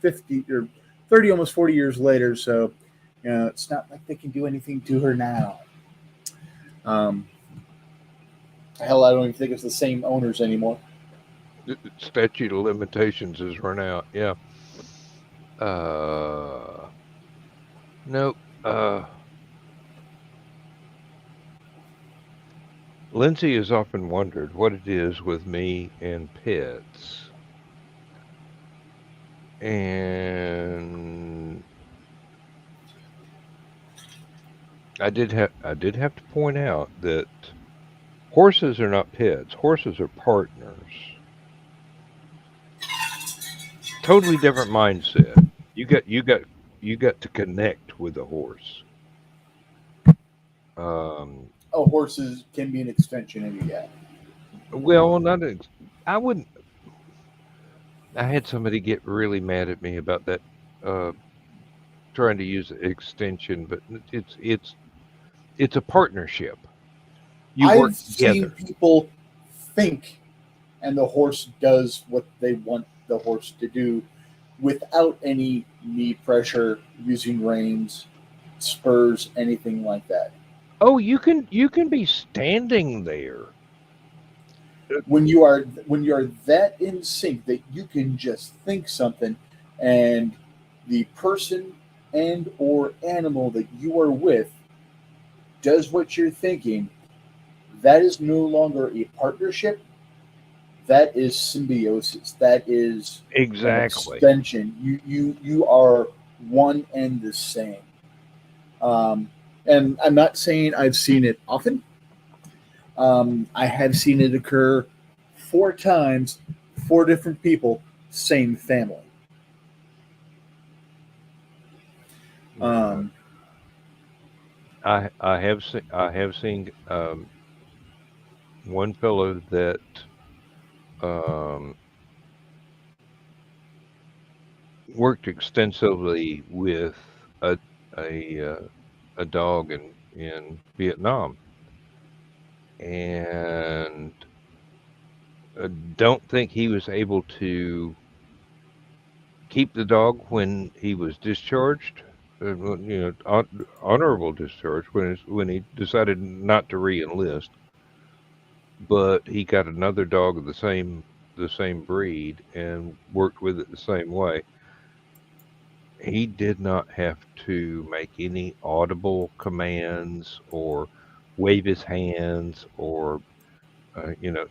50, or 30, almost 40 years later. So, it's not like they can do anything to her now. Um, hell, I don't even think it's the same owners anymore. Statute of limitations has run out. Yeah. Nope. Lindsay has often wondered what it is with me and pets. And I did have to point out that horses are not pets. Horses are partners. Totally different mindset. You got to connect with the horse. Oh, horses can be an extension of you. Yeah. Well, not ex- I wouldn't. I had somebody get really mad at me about that, uh, trying to use extension, but it's a partnership. You work I've seen together. people think, and the horse does what they want the horse to do without any knee pressure, using reins, spurs, anything like that. Oh, you can be standing there. When you are that in sync that you can just think something, and the person and or animal that you are with does what you're thinking, that is no longer a partnership. That is symbiosis. That is an Exactly. extension. You are one and the same. Um, and I'm not saying I've seen it often. I have seen it occur 4 times, 4 different people, same family. Yeah. Um, I have seen one fellow that um, worked extensively with a a a dog in Vietnam, and don't think he was able to keep the dog when he was discharged. Well, honorable discharge when he decided not to re-enlist, but he got another dog of the same breed and worked with it the same way. He did not have to make any audible commands or wave his hands or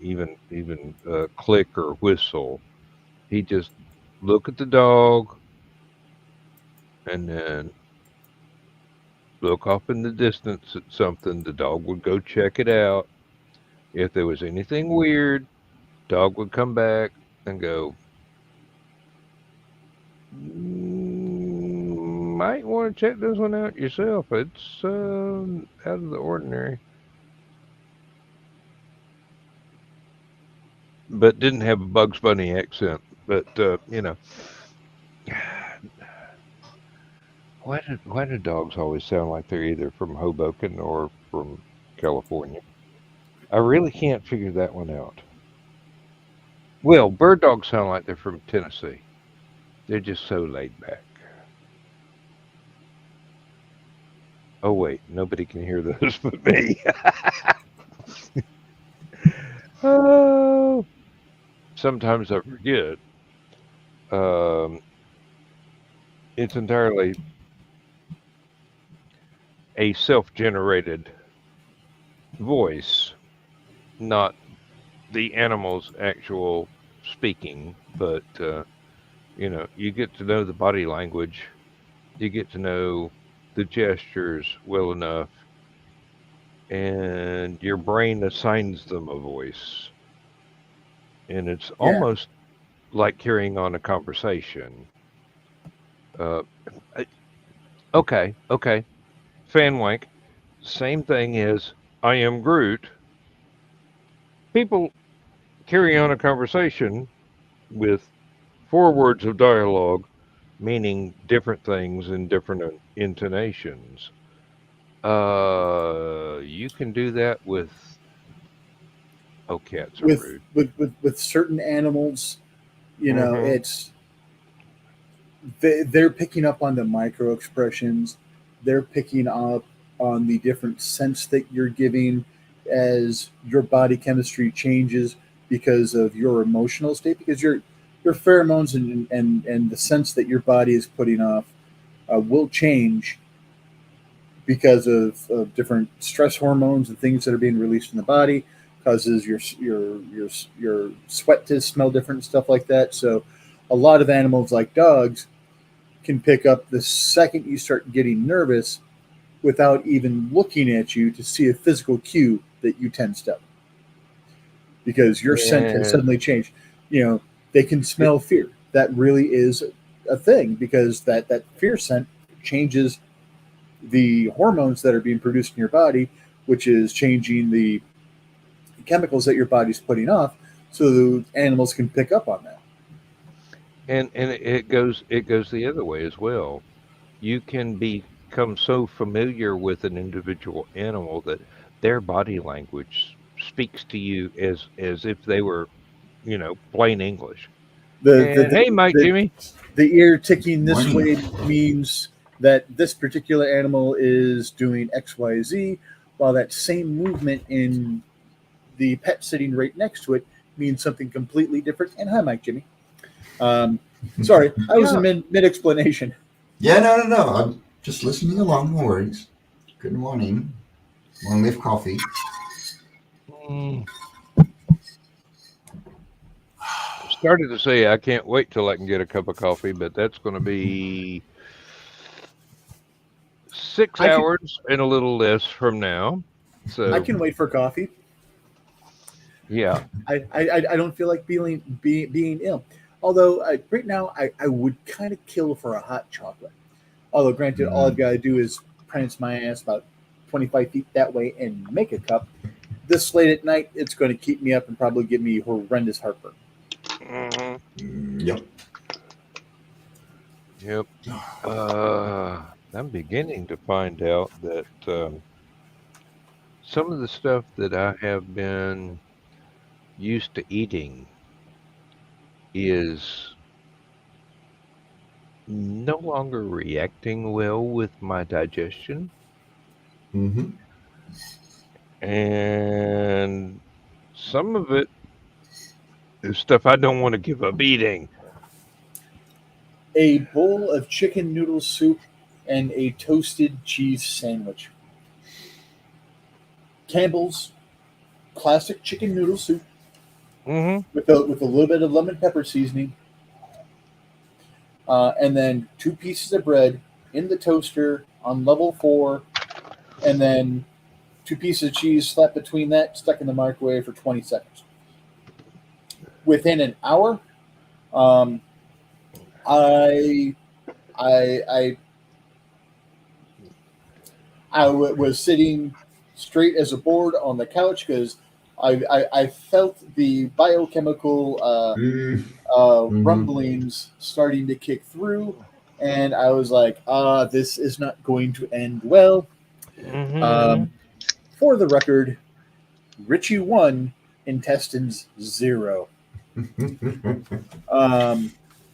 even click or whistle. He just look at the dog and then look off in the distance at something. The dog would go check it out. If there was anything weird, dog would come back and go, might want to check this one out yourself. It's out of the ordinary. But didn't have a Bugs Bunny accent. But why do dogs always sound like they're either from Hoboken or from California? I really can't figure that one out. Well, bird dogs sound like they're from Tennessee. They're just so laid back. Oh wait, nobody can hear those but me. Oh, sometimes I forget. Um, it's entirely a self-generated voice, not the animal's actual speaking, but you get to know the body language, you get to know the gestures well enough, and your brain assigns them a voice, and it's yeah, almost like carrying on a conversation. Uh, I- okay, fan wank. Same thing as I am Groot. People carry on a conversation with 4 words of dialogue meaning different things in different intonations. You can do that with oh, cats are with rude. with certain animals, Mm-hmm. it's they're picking up on the micro expressions. They're picking up on the different sense that you're giving as your body chemistry changes because of your emotional state, because your pheromones and the sense that your body is putting off will change because of different stress hormones and things that are being released in the body, causes your sweat to smell different and stuff like that. So a lot of animals like dogs can pick up the second you start getting nervous without even looking at you to see a physical cue that you tensed up because your scent has And suddenly changed. You know, they can it, smell fear. That really is, a thing because that fear scent changes the hormones that are being produced in your body, which is changing the chemicals that your body's putting off, so the animals can pick up on that. And it goes the other way as well. You can become so familiar with an individual animal that their body language speaks to you as if they were, plain English. The the And hey, the, Mike, the, Jimmy. the ear ticking this Morning. way means that this particular animal is doing XYZ, while that same movement in the pet sitting right next to it means something completely different. And hi, Mike, Jimmy. Sorry, I was in mid explanation. Yeah, no. I'm just listening along. No worries. Good morning. Morning with coffee. Mm. Started to say I can't wait till I can get a cup of coffee, but that's going to be 6 I can- hours and a little less from now. So I can wait for coffee. yeah. I don't feel like being ill. Although right now I would kind of kill for a hot chocolate. Although granted, all I've got to do is prance my ass about 25 feet that way and make a cup. This late at night, it's going to keep me up and probably give me horrendous heartburn. Yep. Yep. I'm beginning to find out that some of the stuff that I have been used to eating is no longer reacting well with my digestion. Mm-hmm. And some of it is stuff I don't want to give up eating. A bowl of chicken noodle soup and a toasted cheese sandwich. Campbell's classic chicken noodle soup Mm-hmm. with a little bit of lemon pepper seasoning, and then 2 pieces of bread in the toaster on level 4, and then 2 pieces of cheese slapped between that, stuck in the microwave for 20 seconds. Within an hour, um, I I was sitting straight as a board on the couch because I felt the biochemical rumblings starting to kick through, and I was like, this is not going to end well. Mm-hmm. For the record, Richie 1, intestines 0.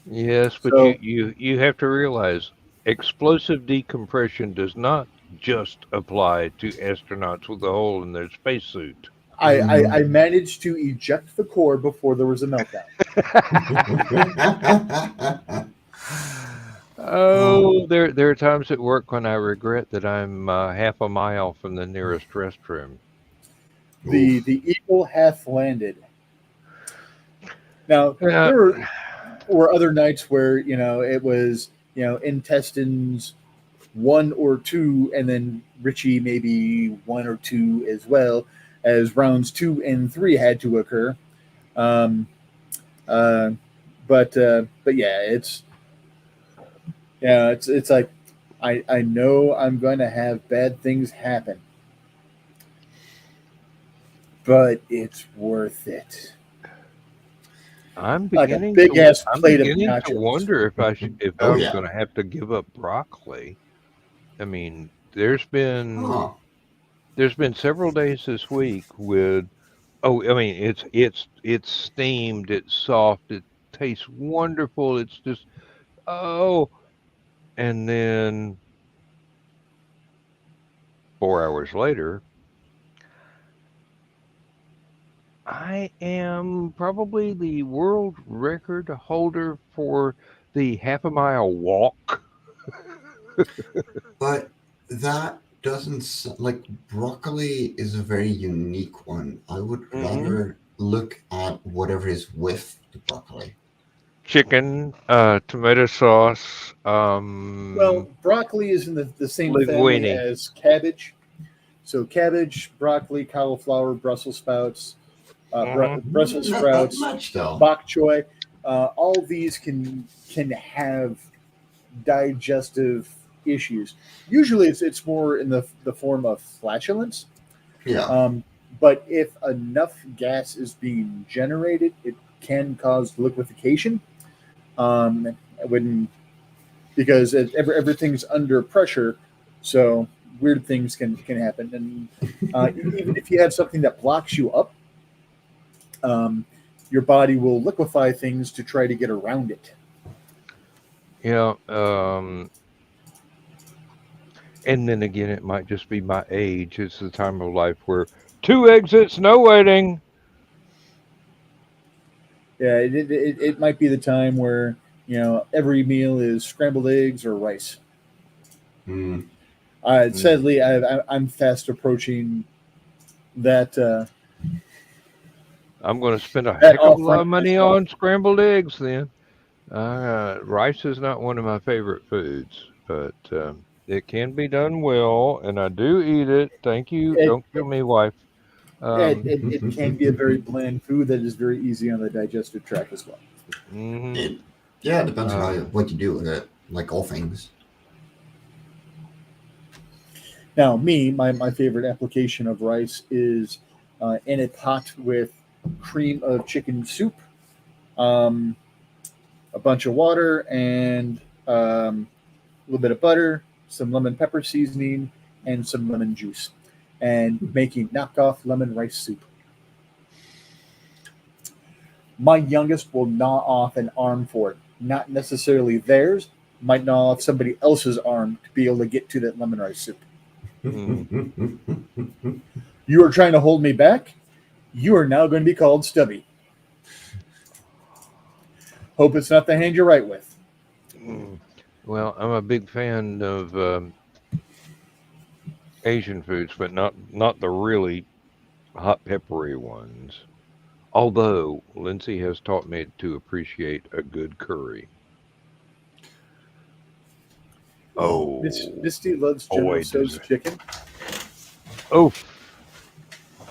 Yes, but So you have to realize explosive decompression does not just apply to astronauts with a hole in their spacesuit. I managed to eject the core before there was a meltdown. Oh, there are times at work when I regret that I'm half a mile from the nearest restroom. The eagle hath landed. Now Yeah. there were other nights where it was intestines 1 or 2, and then Richie maybe 1 or 2 as well, as rounds 2 and 3 had to occur. Um, but yeah, it's like I know I'm going to have bad things happen, but it's worth it. I'm Like a beginning big ass I'm plate of beginning to nachos. wonder if Oh, I'm yeah. going to have to give up broccoli. I mean, there's been several days this week with I mean, it's steamed, it's soft, it tastes wonderful. It's just and then 4 hours later, I am probably the world record holder for the half a mile walk. But that doesn't like broccoli is a very unique one. I would rather look at whatever is with the broccoli. Chicken, tomato sauce, Well, broccoli is in the same family linguine. as cabbage. So cabbage, broccoli, cauliflower, Brussels sprouts, Mhm. Brussels Not that sprouts, much though. bok choy. all these can have digestive issues. Usually, it's more in the form of flatulence. Yeah. But if enough gas is being generated, it can cause liquefaction. When because everything's under pressure, so weird things can happen. And even if you have something that blocks you up, um, your body will liquefy things to try to get around it. Yeah. And then again, it might just be my age. It's the time of life where 2 exits, no waiting. Yeah, it might be the time where every meal is scrambled eggs or rice. Mm. Sadly, I'm fast approaching that I'm going to spend a that heck of a off lot limit of money myself. on scrambled eggs then. Rice is not one of my favorite foods, but it can be done well, and I do eat it. Thank you. It, Don't kill me, wife. it can be a very bland food that is very easy on the digestive tract as well. hmm It, yeah, it depends uh, what you do with it. Like all things. Now, my favorite application of rice is in a pot with cream of chicken soup, um, a bunch of water, and a little bit of butter, some lemon pepper seasoning, and some lemon juice, and making knockoff lemon rice soup. My youngest will gnaw off an arm for it, not necessarily theirs, might gnaw off somebody else's arm to be able to get to that lemon rice soup. mm. You are trying to hold me back? You are now going to be called Stubby. Hope it's not the hand you write with. Mm. Well, I'm a big fan of Asian foods, but not the really hot peppery ones. Although Lindsay has taught me to appreciate a good curry. Oh, Oh, Misty loves General boy, does Tso's it. chicken, Oh,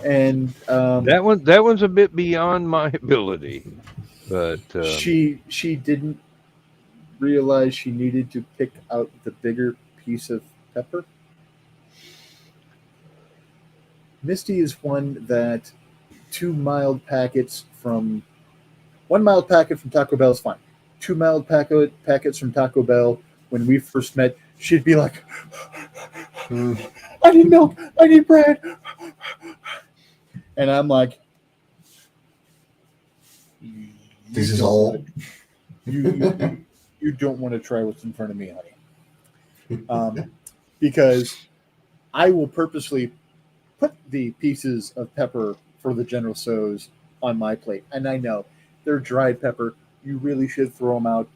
and that one's a bit beyond my ability, but she didn't realize she needed to pick out the bigger piece of pepper. Misty is one that two mild packets from 1 mild packet from Taco Bell is fine. Two mild packets from Taco Bell when we first met, she'd be like, mm, "I need milk, I need bread," and I'm like, "You this is don't want all. to, you don't want to try what's in front of me, honey," because I will purposely put the pieces of pepper for the General So's on my plate, and I know they're dried pepper. You really should throw them out,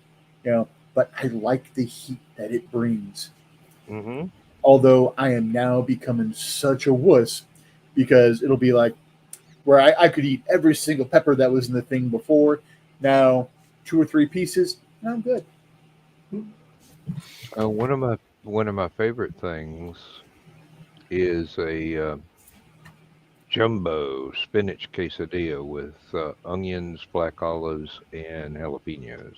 But I like the heat that it brings. hmm Although I am now becoming such a wuss because it'll be like where I could eat every single pepper that was in the thing before. Now, 2 or 3 pieces, I'm good. one of my favorite things is a jumbo spinach quesadilla with onions, black olives, and jalapenos.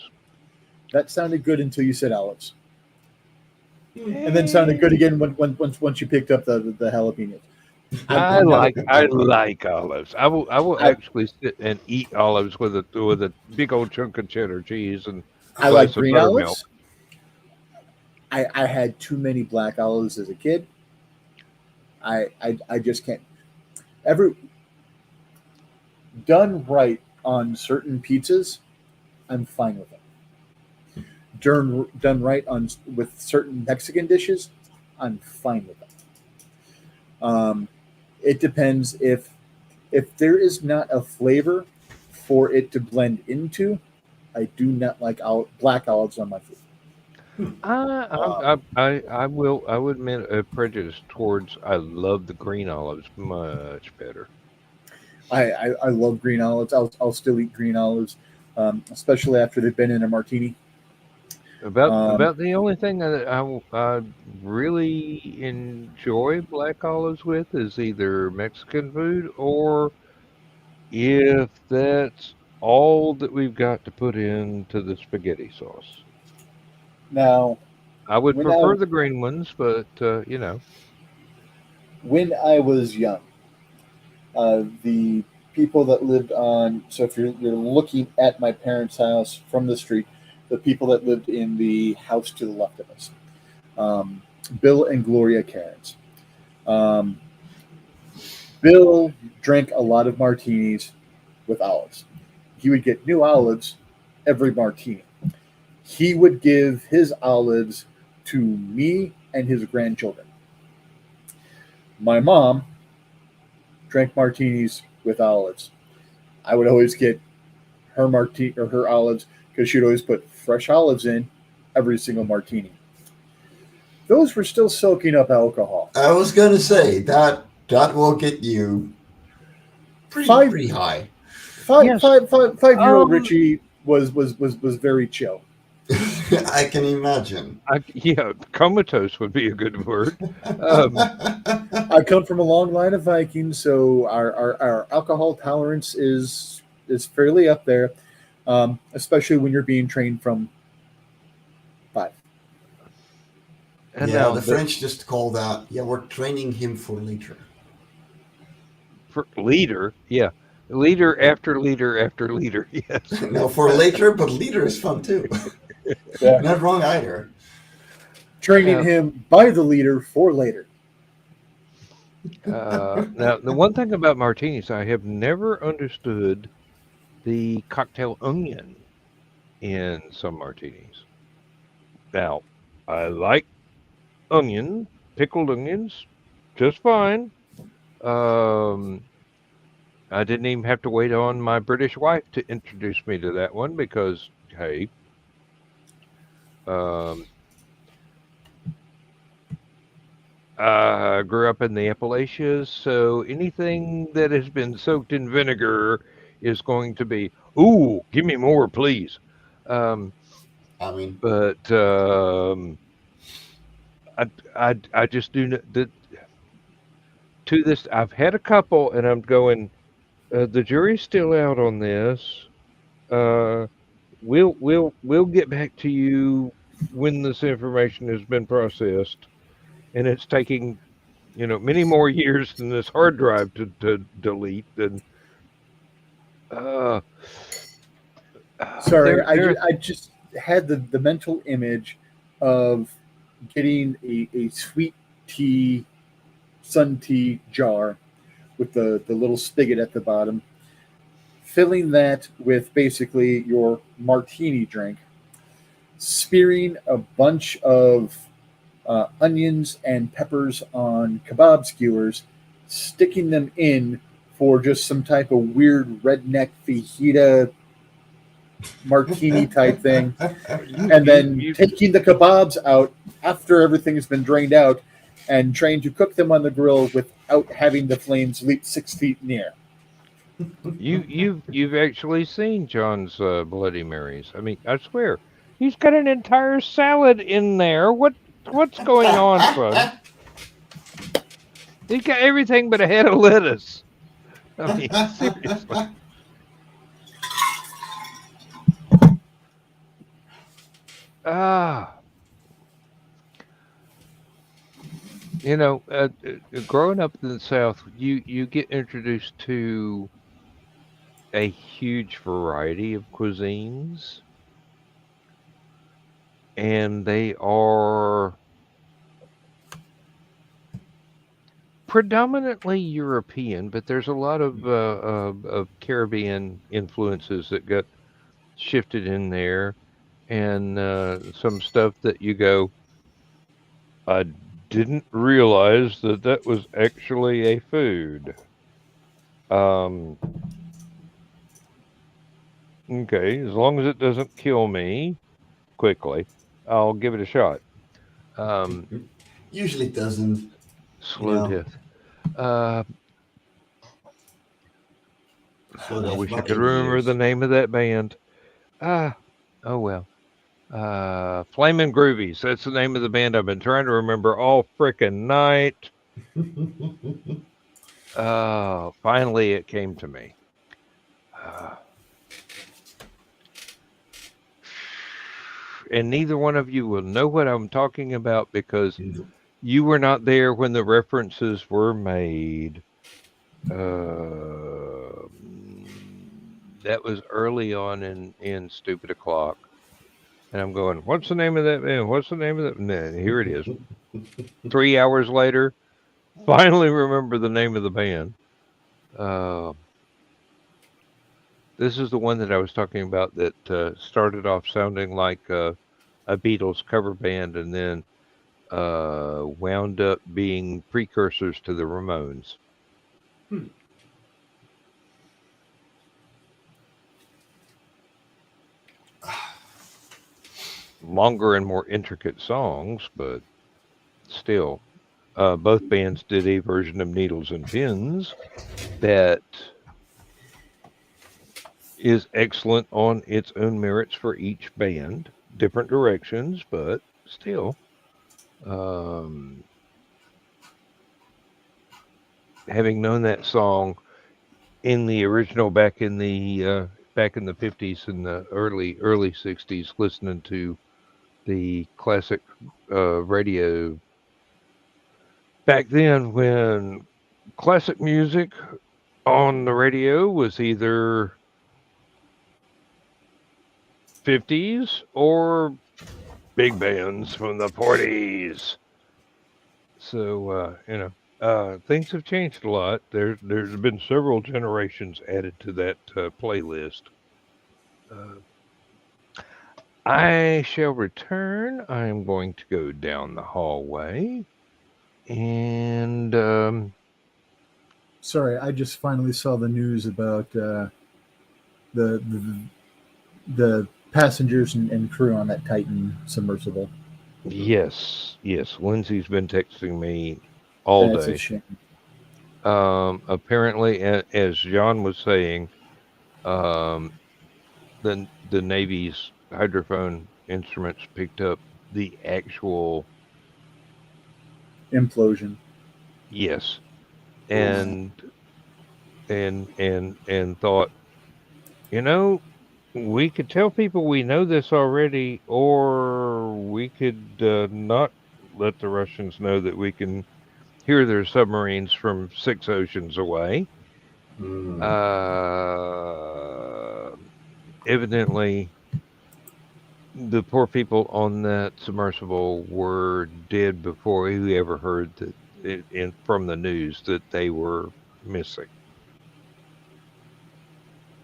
That sounded good until you said olives, and then sounded good Eh, again once you picked up the jalapenos. I I'm not a like I like olives. I will I, actually sit and eat olives with a big old chunk of cheddar cheese and I like glass of green buttermilk. olives. I had too many black olives as a kid. I just can't. Every done right on certain pizzas, I'm fine with it. Done right on with certain Mexican dishes, I'm fine with it. Um, it depends if there is not a flavor for it to blend into. I do not like black olives on my food. I would admit a prejudice towards. I love the green olives much better. I love green olives. I'll still eat green olives, especially after they've been in a martini. About Um, about the only thing that I really enjoy black olives with is either Mexican food or if that's all that we've got to put into the spaghetti sauce. Now, I would when prefer I the green ones, but when I was young, the people that lived on, so if you're looking at my parents' house from the street, the people that lived in the house to the left of us, Bill and Gloria Cairns. Um, Bill drank a lot of martinis with olives. He would get new olives every martini. He would give his olives to me and his grandchildren. My mom drank martinis with olives. I would always get her martini or her olives because she'd always put fresh olives in every single martini. Those were still soaking up alcohol. I was gonna say that will get you Five, pretty high. five, yes. five, five, 5-year-old Um, Richie was very chill. I can imagine. yeah, comatose would be a good word. Um, I come from a long line of Vikings, so our alcohol tolerance is fairly up there, especially when you're being trained from 5. and Yeah, now the French just call that. Yeah, we're training him for later. for leader, yeah, leader after leader after leader. Yes. No, for later, but leader is fun too. Yeah. Not wrong either. Training Uh, him by the leader for later. now, the one thing about martinis, I have never understood the cocktail onion in some martinis. Now, I like onion, pickled onions, just fine. Um, I didn't even have to wait on my British wife to introduce me to that one because, hey, um, I grew up in the Appalachians, so anything that has been soaked in vinegar is going to be, ooh, give me more, please. Um, I mean, but I just do not, to this. I've had a couple, and I'm going. The jury's still out on this. Uh, we'll get back to you when this information has been processed, and it's taking many more years than this hard drive to delete. And uh, Sorry, there. I just had the mental image of getting a sweet tea, sun tea jar with the little spigot at the bottom, filling that with basically your martini drink, spearing a bunch of onions and peppers on kebab skewers, sticking them in for just some type of weird redneck fajita martini type thing, You and you then you taking the kebabs out after everything has been drained out and trying to cook them on the grill without having the flames leap 6 feet in the air. you've actually seen John's Bloody Marys. I mean, I swear, he's got an entire salad in there. What's going on, son? He's got everything but a head of lettuce. I mean, seriously. Ah, growing up in the South, you get introduced to a huge variety of cuisines, and they are predominantly European, but there's a lot of Caribbean influences that got shifted in there, and some stuff that you go, I didn't realize that that was actually a food. Um, okay, as long as it doesn't kill me quickly, I'll give it a shot. Um, usually doesn't. You slow know, death. Uh, slow I death wish I about could 80 remember the years. name of that band. Ah, oh well. Flamin' Groovies. That's the name of the band I've been trying to remember all frickin' night. Finally it came to me. Uh, and neither one of you will know what I'm talking about because No. you were not there when the references were made. That was early on in Stupid O'Clock. And I'm going, what's the name of that band? What's the name of that? And then here it is. 3 hours later, finally remember the name of the band. This is the one that I was talking about that started off sounding like a Beatles cover band and then wound up being precursors to the Ramones. Longer and more intricate songs, but still. Both bands did a version of Needles and Pins that is excellent on its own merits for each band. Different directions, but still. Having known that song in the original back in the 50s and the early 60s, listening to the classic radio back then when classic music on the radio was either 50s or big bands from the 40s. So, things have changed a lot. There's been several generations added to that playlist. I shall return. I am going to go down the hallway. And Sorry, I just finally saw the news about the passengers and crew on that Titan submersible. yes, Lindsay's been texting me all That's a day. shame. Apparently, as John was saying, the Navy's hydrophone instruments picked up the actual Implosion. yes, and thought, we could tell people we know this already, or we could not let the Russians know that we can hear their submarines from 6 oceans away. Evidently, the poor people on that submersible were dead before we ever heard that from the news that they were missing.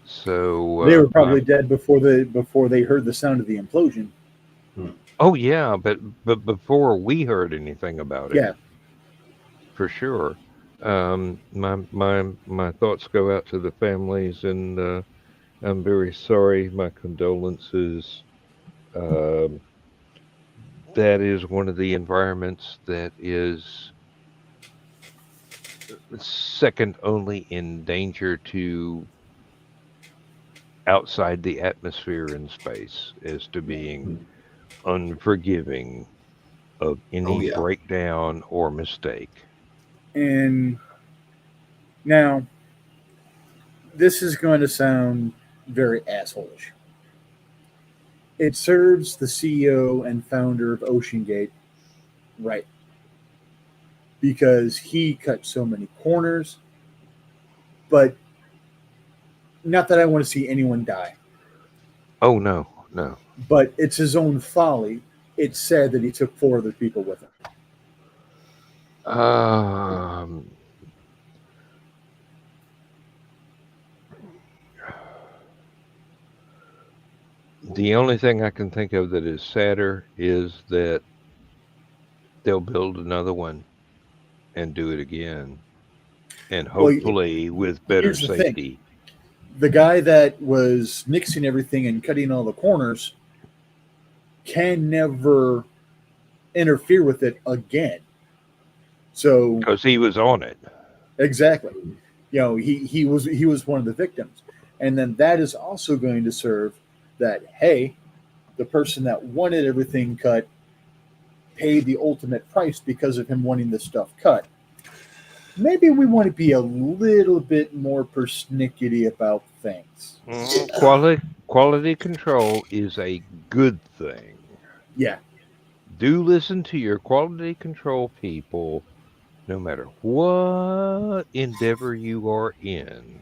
So They were probably dead before they heard the sound of the implosion. Oh yeah, but before we heard anything about it, Yeah, for sure. My thoughts go out to the families, and I'm very sorry. My condolences. Um, that is one of the environments that is second only in danger to outside the atmosphere in space as to being unforgiving of any breakdown or mistake. and now this is going to sound very assholeish. It serves the CEO and founder of OceanGate right, because he cut so many corners. But not that I want to see anyone die. Oh no. But it's his own folly. It's sad that he took 4 other people with him. The only thing I can think of that is sadder is that they'll build another one and do it again, and hopefully with better safety. The guy that was nixing everything and cutting all the corners can never interfere with it again. So because he was on it. Exactly. He was one of the victims. And then that is also going to serve that, hey, the person that wanted everything cut paid the ultimate price because of him wanting this stuff cut. Maybe we want to be a little bit more persnickety about things. Quality control is a good thing. Yeah. Do listen to your quality control people, no matter what endeavor you are in.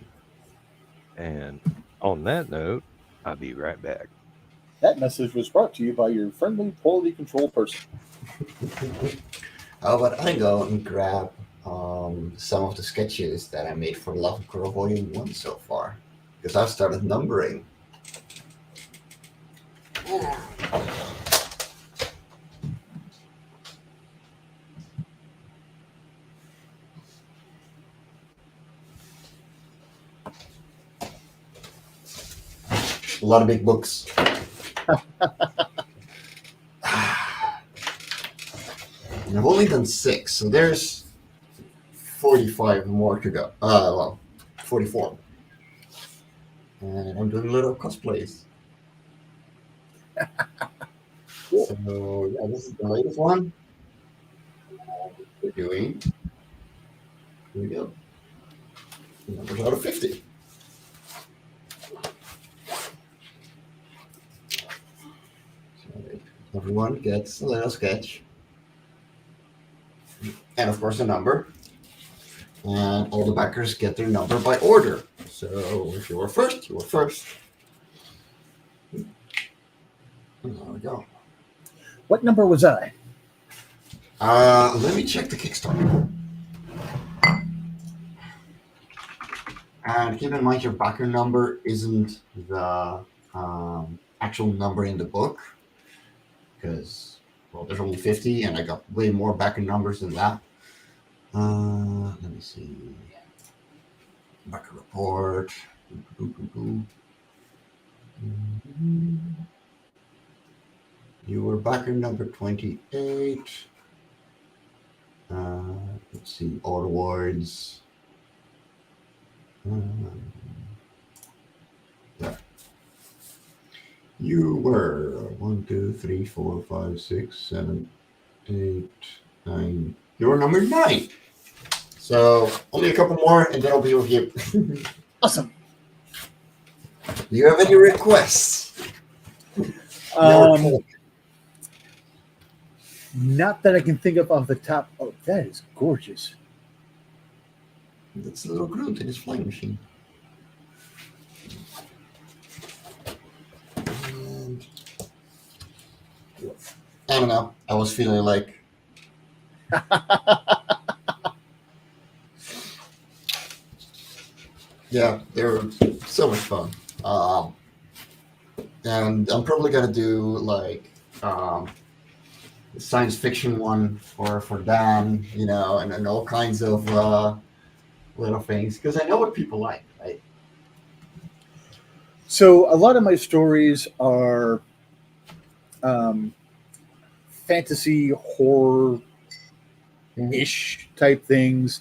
And on that note, I'll be right back. That message was brought to you by your friendly quality control person. How about I go and grab some of the sketches that I made for Love and Coral Volume 1 so far? Because I've started numbering. A lot of big books. And I've only done 6, so there's 45 more to go. Well, 44. And I'm doing a little cosplays. Cool. So, yeah, this is the latest one. We're doing. Here we go. Numbers out of 50. So everyone gets a little sketch. And of course, a number. And all the backers get their number by order. So if you were first, you were first. And there we go. What number was I? Let me check the Kickstarter. And keep in mind your backer number isn't the actual number in the book. Because, well, there's only 50 and I got way more backer numbers than that. Let me see. Backer report. You were backer number 28. Let's see. All awards. Yeah. You were 1, 2, 3, 4, 5, 6, 7, 8, 9. You were number 9. So only a couple more, and then I'll be with you. Awesome. Do you have any requests? Not that I can think of off the top. Oh, that is gorgeous. That's a little Groot in his flying machine. And I don't know. I was feeling like yeah, they were so much fun. And I'm probably gonna do like science fiction one for Dan, you know, and all kinds of little things because I know what people like, right? So a lot of my stories are fantasy horror-ish type things.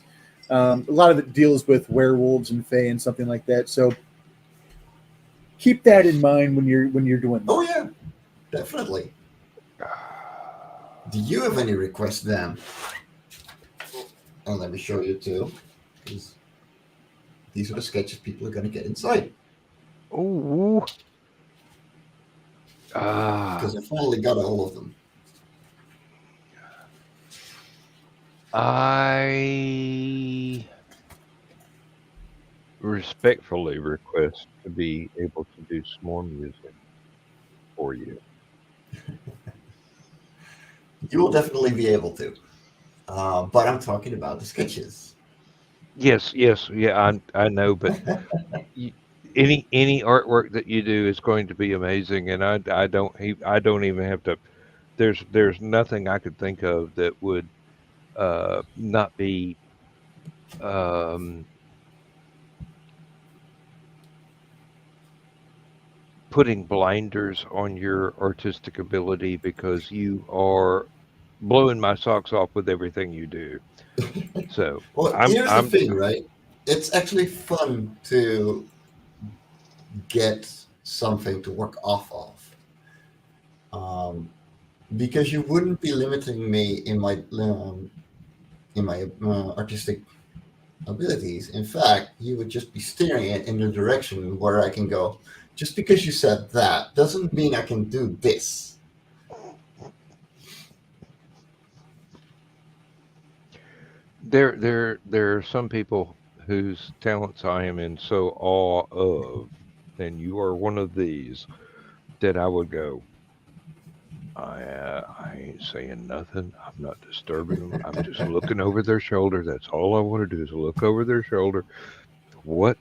A lot of it deals with werewolves and fae and something like that. So keep that in mind when you're doing that. Oh yeah, definitely. Do you have any requests, Dan? And let me show you too. These are the sketches people are gonna get inside. Ooh. Because I finally got all of them. I respectfully request to be able to do some more music for you. You will definitely be able to. But I'm talking about the sketches. Yes, yeah, I know, but any artwork that you do is going to be amazing, and I don't even have to. There's nothing I could think of that would not be putting blinders on your artistic ability because you are blowing my socks off with everything you do. So Well, here's the thing, right? It's actually fun to get something to work off of, because you wouldn't be limiting me in my artistic abilities. In fact, you would just be steering it in the direction where I can go. Just because you said that doesn't mean I can do this. there are some people whose talents I am in so awe of, and you are one of these, that I would go, I ain't saying nothing. I'm not disturbing them. I'm just looking over their shoulder. That's all I want to do is look over their shoulder. What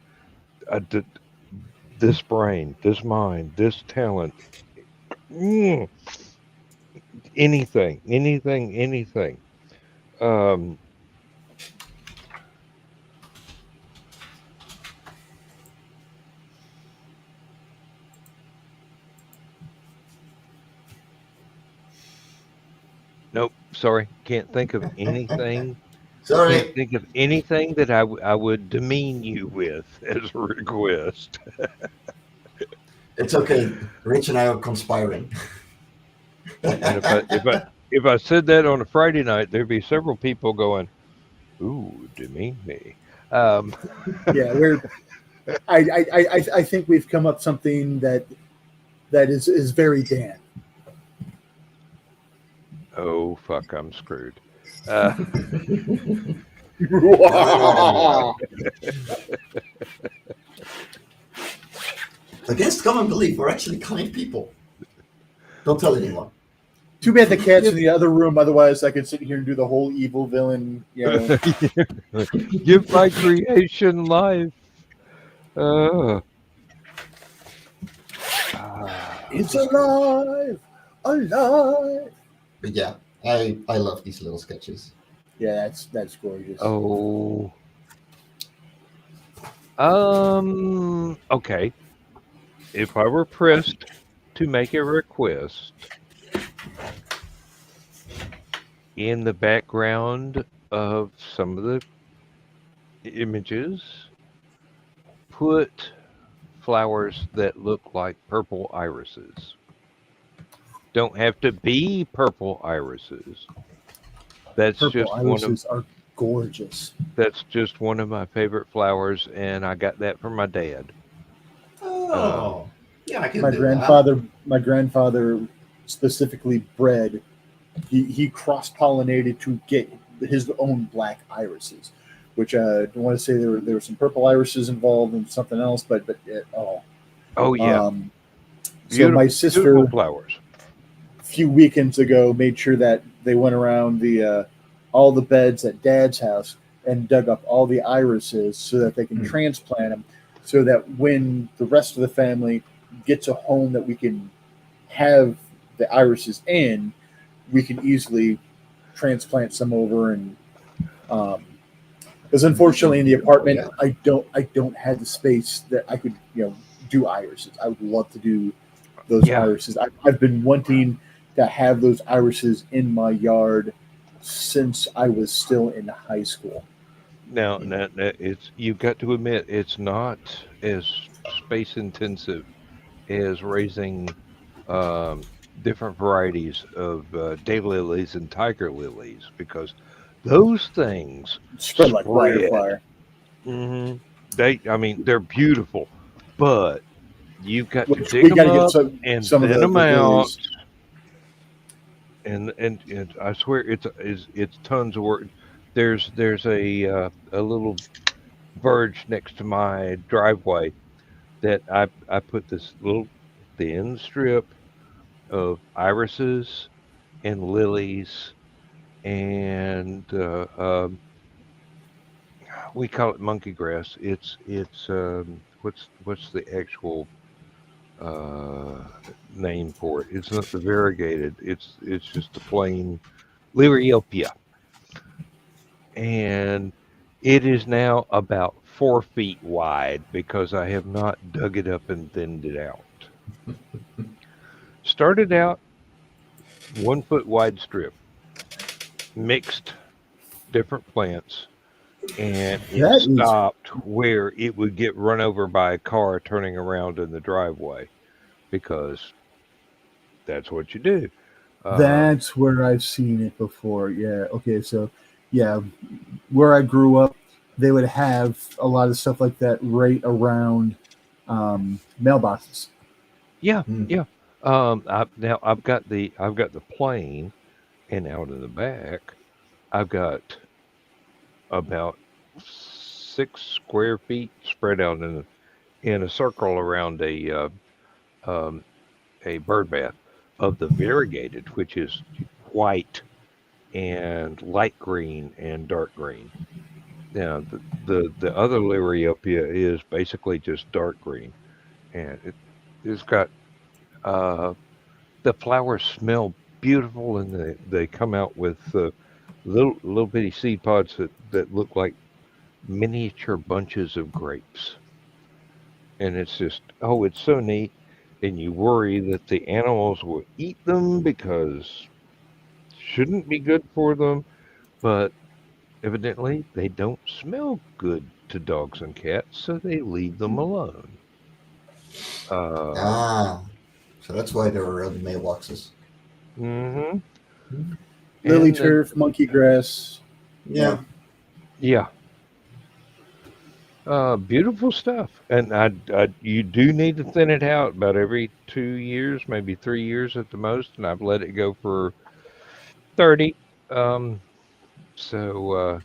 did this brain, this mind, this talent, mm, anything. Um, nope, sorry, can't think of anything. Can't Sorry, think of anything that I would demean you with as a request. it's okay. Rich and I are conspiring. And if I said that on a Friday night, there'd be several people going, "Ooh, demean me." Um, Yeah, I think we've come up something that is very Dan. oh fuck, I'm screwed. Uh, Against common belief, we're actually kind people. Don't tell anyone. Too bad the cat's in the other room. Otherwise, I could sit here and do the whole evil villain. Give my creation life. Uh, It's alive, alive. But yeah, I love these little sketches. Yeah, that's gorgeous. oh. Okay. If I were pressed to make a request in the background of some of the images, put flowers that look like purple irises. Don't have to be purple irises. That's Purple just one of irises are gorgeous. that's just one of my favorite flowers, and I got that from my dad. Oh, yeah, I can My do grandfather specifically bred. He cross pollinated to get his own black irises, which I want to say there were some purple irises involved and something else, but Oh yeah, so my beautiful sister flowers. a few weekends ago made sure that they went around the all the beds at Dad's house and dug up all the irises so that they can transplant them, so that when the rest of the family gets a home that we can have the irises in, we can easily transplant some over. And because unfortunately in the apartment I don't have the space that I could do irises. I would love to do those Yeah. irises. I've been wanting to have those irises in my yard since I was still in high school. Now, it's you've got to admit it's not as space intensive as raising um, different varieties of daylilies and tiger lilies because those things Spread like wildfire. hmm I mean, they're beautiful, but you've got to Which dig we them got to get up and some of thin the them out. lilies. And I swear it's tons of work. There's a little verge next to my driveway that I put this little thin strip of irises and lilies and we call it monkey grass. It's what's the actual uh, name for it? It's not the variegated. It's just the plain Lyriopia, and it is now about 4 feet wide because I have not dug it up and thinned it out. Started out 1 foot wide strip, mixed different plants, and it That is stopped where it would get run over by a car turning around in the driveway because that's what you do. That's where I've seen it before. Yeah. Okay. So, yeah, where I grew up, they would have a lot of stuff like that right around mailboxes. Yeah, Mm. yeah. Now I've got the plane, and out in the back, I've got about 6 square feet spread out in a circle around um, a bird bath of the variegated, which is white and light green and dark green. Now, the other Liriopia is basically just dark green, and it's got uh, the flowers smell beautiful, and they come out with little bitty seed pods that look like miniature bunches of grapes, and it's just it's so neat. And you worry that the animals will eat them because shouldn't be good for them, but evidently they don't smell good to dogs and cats, so they leave them alone. Uh, Ah, so that's why there were other mailboxes. hmm Lily And turf, monkey grass. Yeah. yeah, beautiful stuff. And you do need to thin it out about every 2 years, maybe 3 years at the most. And I've let it go for 30. Um, so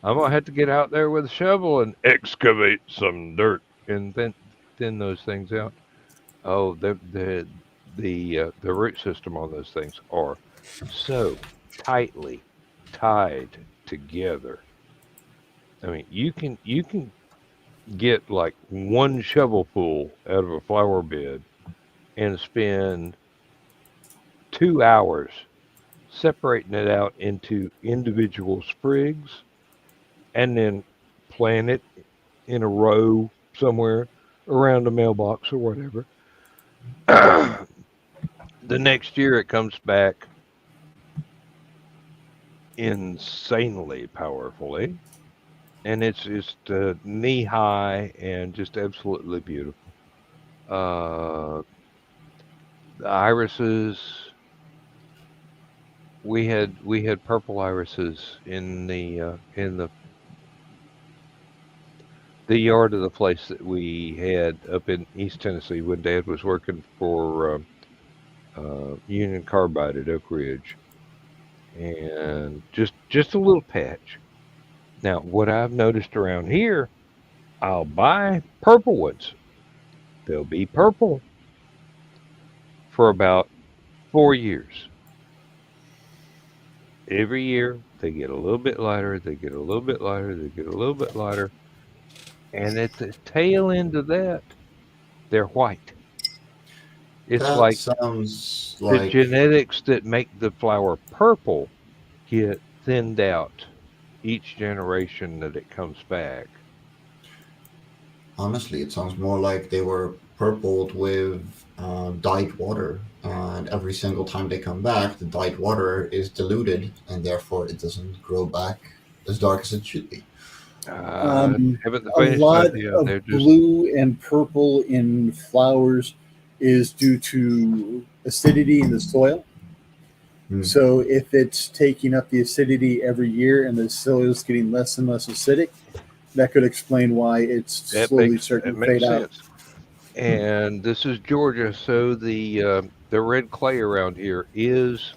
I'm gonna have to get out there with a shovel and excavate some dirt and then thin those things out. Oh, the root system on those things are so tightly tied together. I mean, you can get like one shovelful out of a flower bed and spend 2 hours separating it out into individual sprigs and then plant it in a row somewhere around a mailbox or whatever. The next year it comes back insanely powerfully, and it's just knee high and just absolutely beautiful. Uh, the irises, we had purple irises in the yard of the place that we had up in East Tennessee when Dad was working for Union Carbide at Oak Ridge, and just a little patch. Now, what I've noticed around here, I'll buy purple ones. They'll be purple for about 4 years. Every year they get a little bit lighter, they get a little bit lighter, they get a little bit lighter, and at the tail end of that, they're white. It's That like sounds the like, genetics that make the flower purple get thinned out each generation that it comes back. honestly, it sounds more like they were purpled with dyed water. And every single time they come back, the dyed water is diluted, and therefore it doesn't grow back as dark as it should be. Haven't the A faintest lot idea. of They're just blue and purple in flowers is due to acidity in the soil. Hmm. So if it's taking up the acidity every year and the soil is getting less and less acidic, that could explain why it's slowly starting that to fade makes out. sense. And this is Georgia, so the red clay around here is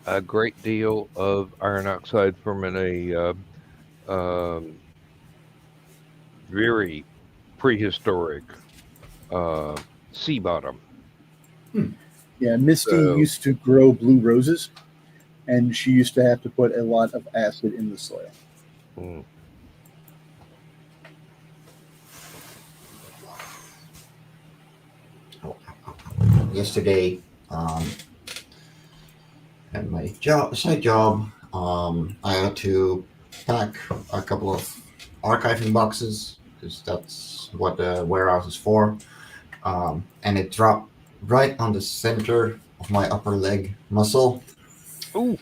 a great deal of iron oxide from a um, very prehistoric uh, sea bottom. Hmm. Yeah, Misty So used to grow blue roses, and she used to have to put a lot of acid in the soil. mm, Yesterday, um, at my side job, I had to pack a couple of archiving boxes because that's what the warehouse is for. And it dropped right on the center of my upper leg muscle, oof.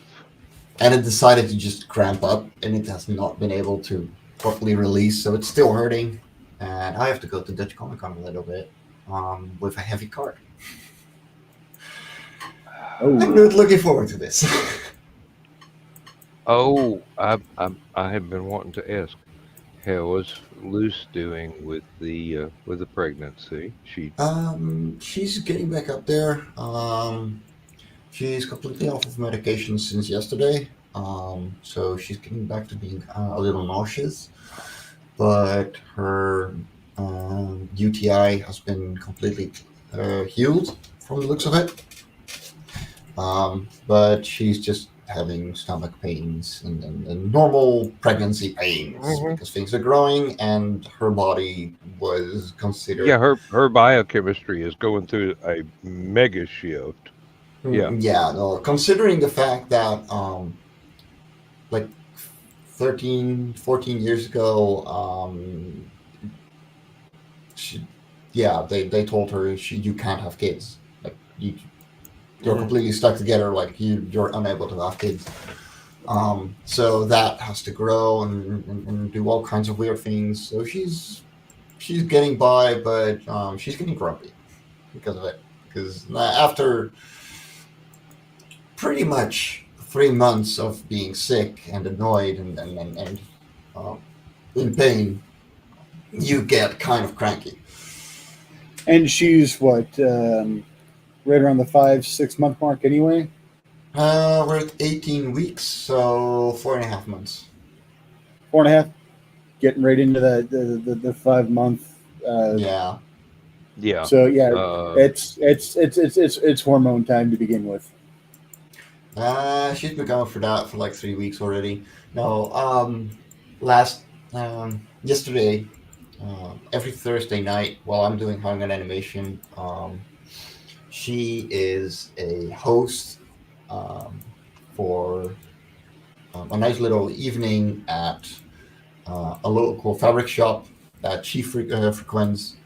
and it decided to just cramp up, and it has not been able to properly release, so it's still hurting. And I have to go to Dutch Comic Con a little bit with a heavy cart. I'm Oh, not looking forward to this. Oh, I have been wanting to ask, how is Luce doing with the pregnancy? She She's getting back up there. She's completely off of medication since yesterday. So she's getting back to being a little nauseous, but her UTI has been completely healed from the looks of it. But she's just having stomach pains and normal pregnancy pains Mhm. because things are growing and her body was considered. Yeah, her biochemistry is going through a mega shift. Yeah. Yeah, no, considering the fact that like 13, 14 years ago, she, yeah, they told her you can't have kids. Like you're completely stuck together. Like you're unable to have kids. So that has to grow and do all kinds of weird things. So she's getting by, but she's getting grumpy because of it. Because after pretty much 3 months of being sick and annoyed and in pain, you get kind of cranky. And she's what, right around the 5-6 month mark anyway. We're at 18 weeks, so 4.5 months. 4.5. Getting right into the 5 month. Yeah. Yeah. So yeah, Um, it's hormone time to begin with. She's been going for that for like 3 weeks already. No, last yesterday, every Thursday night while I'm doing Hallowcon animation, she is a host for a nice little evening at a local fabric shop that she frequents.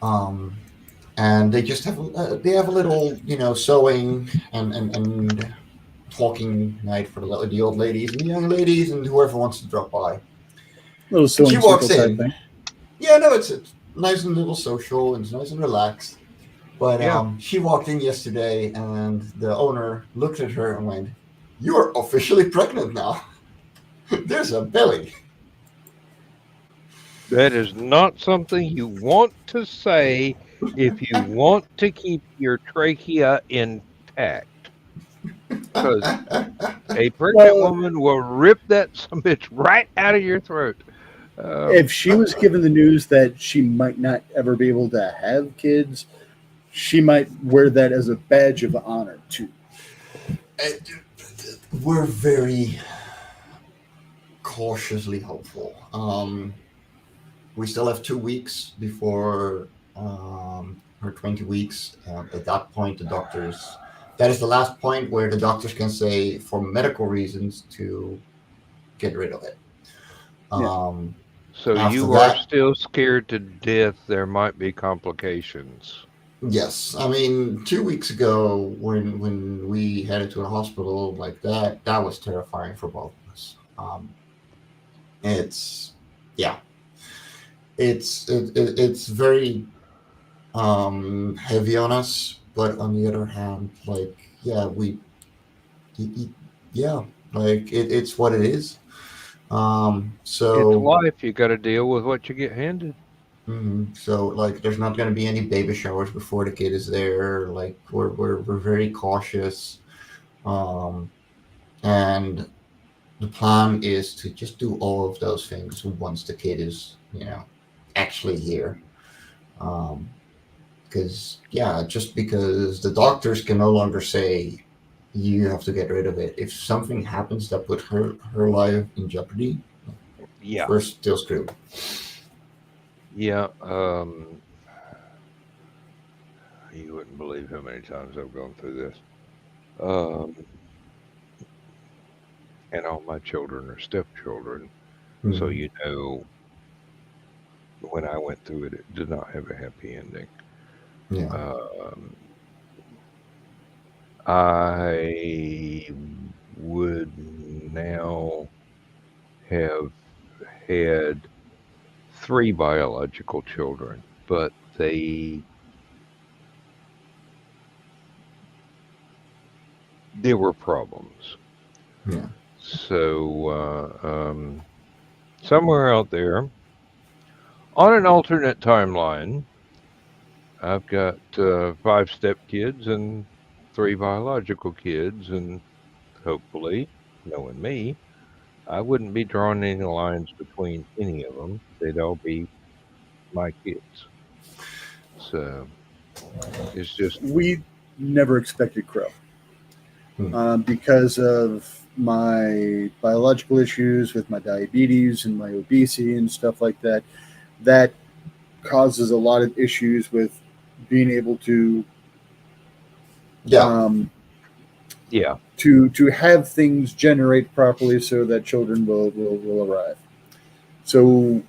Um, and they just have a little sewing and talking night for the old ladies and the young ladies and whoever wants to drop by. Little And she sewing circle walks type in. thing. Yeah, no, it's nice and little social and it's nice and relaxed. But Yeah. she walked in yesterday and the owner looked at her and went, "You're officially pregnant now. There's a belly." That is not something you want to say if you want to keep your trachea intact. Because a pregnant Well, woman will rip that bitch right out of your throat. if she was given the news that she might not ever be able to have kids, she might wear that as a badge of honor too. We're very cautiously hopeful. We still have 2 weeks before her 20 weeks. At that point, that is the last point where the doctors can say, for medical reasons, to get rid of it. So After you are that, still scared to death there might be complications. yes. I mean, 2 weeks ago, when we headed to the hospital like that was terrifying for both of us. It's yeah, it's very heavy on us, but on the other hand, like yeah, like it's what it is. It's So life. You got to deal with what you get handed. so like there's not going to be any baby showers before the kid is there. Like we're very cautious, um, and the plan is to just do all of those things once the kid is actually here. Because just because the doctors can no longer say you have to get rid of it. If something happens that put her life in jeopardy, Yeah. we're still screwed. Yeah. You wouldn't believe how many times I've gone through this. And all my children are stepchildren. So, when I went through it, it did not have a happy ending. Yeah. I would now have had 3 biological children, but there were problems. Yeah. So somewhere out there on an alternate timeline, I've got 5 stepkids and 3 biological kids, and hopefully knowing me, I wouldn't be drawing any lines between any of them. They'd all be my kids. So it's just, We never expected Crow Hmm. because of my biological issues with my diabetes and my obesity and stuff like that. That causes a lot of issues with being able to Yeah. yeah. to have things generate properly so that children will arrive. So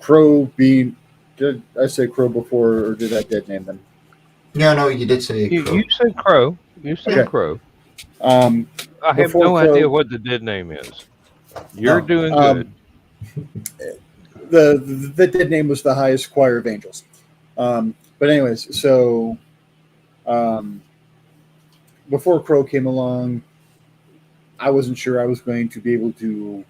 Crow being, did I say Crow before or did I dead name them? No, you did say You Crow. said Crow. You said Okay. Crow. Um, I have before no idea Crow, what the dead name is. You're No. doing good. The dead name was the highest choir of angels. But anyways, so um, before Crow came along, I wasn't sure I was going to be able to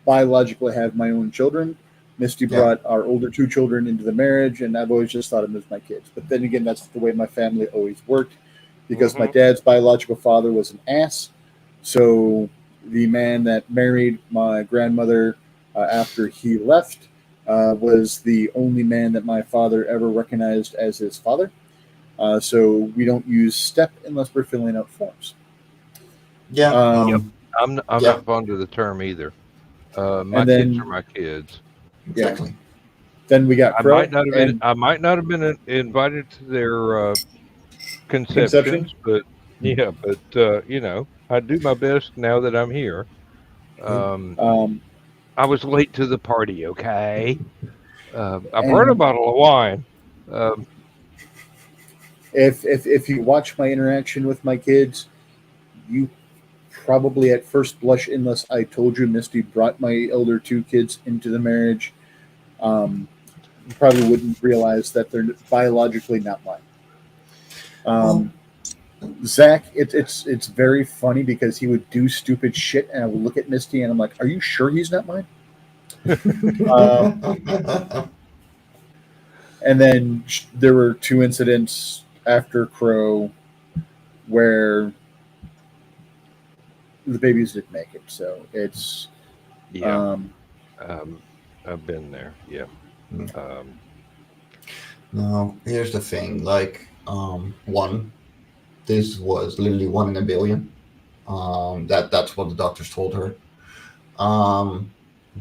biologically have my own children. Misty Yeah. brought our older two children into the marriage, and I've always just thought of them as my kids. But then again, that's the way my family always worked because my Mhm. dad's biological father was an ass. So the man that married my grandmother after he left was the only man that my father ever recognized as his father. So we don't use step unless we're filling out forms. Yeah. Yep. Um, I'm Yeah. not fond of the term either. My and kids are then my kids. yeah, Exactly. then we got Crow and I might not have been invited to their Conception. conceptions, but yeah, but I do my best now that I'm here. Um, Um, I was late to the party. Okay, I brought a and bottle of wine. Um, if you watch my interaction with my kids, you probably at first blush, unless I told you Misty brought my elder two kids into the marriage, you probably wouldn't realize that they're biologically not mine. Well, Um, Zach, it's very funny because he would do stupid shit, and I would look at Misty and I'm like, "Are you sure he's not mine?" And then there were two incidents after Crow where the babies didn't make it. So it's yeah, um, I've been there. Yeah. Um, no, here's the thing. Like, one, this was literally 1 in a billion. That's what the doctors told her.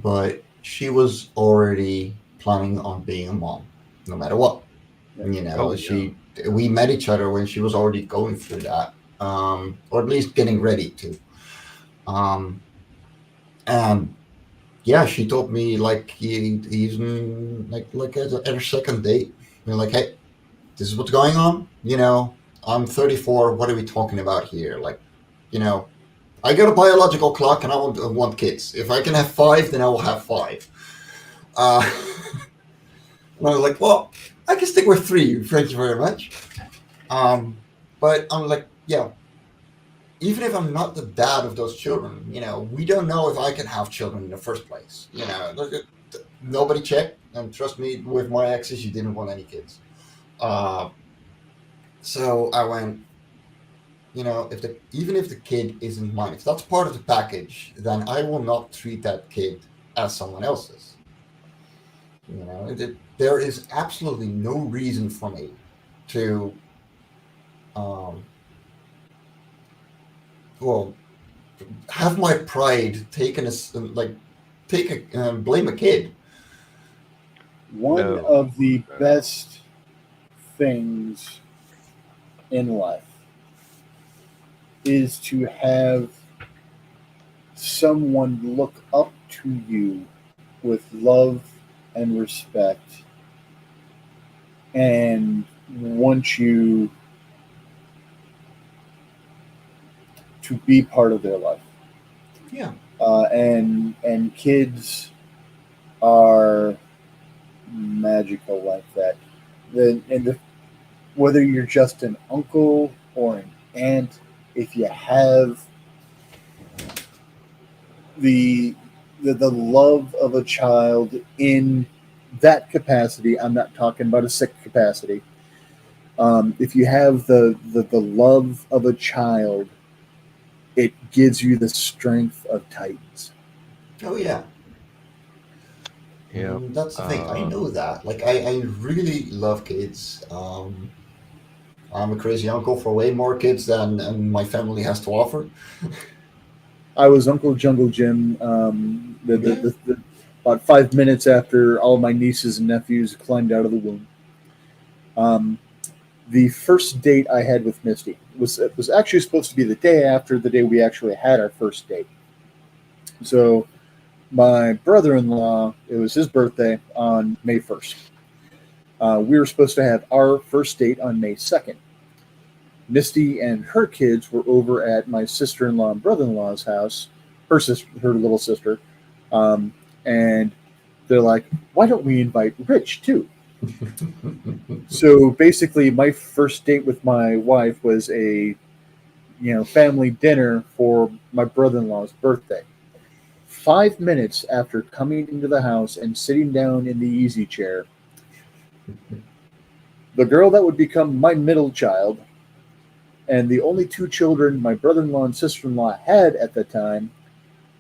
But she was already planning on being a mom, no matter what. You oh know, yeah. we met each other when she was already going through that, or at least getting ready to. Um, and yeah, she told me like even like at her second date, like, hey, this is what's going on. I'm 34. What are we talking about here? Like, you know, I got a biological clock, and I want kids. If I can have five, then I will have five. Uh, and I was like, well, I can stick with three. Thank you very much. But I'm like, yeah, even if I'm not the dad of those children, we don't know if I can have children in the first place. Nobody checked, and trust me, with my exes, you didn't want any kids. Uh, so I went, even if the kid isn't mine, if that's part of the package, then I will not treat that kid as someone else's. There is absolutely no reason for me to, um, well, have my pride taken as like blame a kid. one No. of the No. best things in life is to have someone look up to you with love and respect and want you to be part of their life. Yeah. And kids are magical like that. Whether you're just an uncle or an aunt, if you have the the love of a child in that capacity, I'm not talking about a sick capacity. If you have the love of a child it gives you the strength of titans. Oh yeah. Yeah. That's the thing. I know that. Like, I really love kids. I'm a crazy uncle for way more kids than my family has to offer. I was Uncle Jungle Jim. About 5 minutes after all my nieces and nephews climbed out of the womb. The first date I had with Misty was actually supposed to be the day after the day we actually had our first date. So my brother-in-law, it was his birthday on May 1st. We were supposed to have our first date on May 2nd. Misty and her kids were over at my sister-in-law and brother-in-law's house, her little sister, and they're like, "Why don't we invite Rich too?" So basically, my first date with my wife was a family dinner for my brother-in-law's birthday. 5 minutes after coming into the house and sitting down in the easy chair, the girl that would become my middle child and the only two children my brother-in-law and sister-in-law had at the time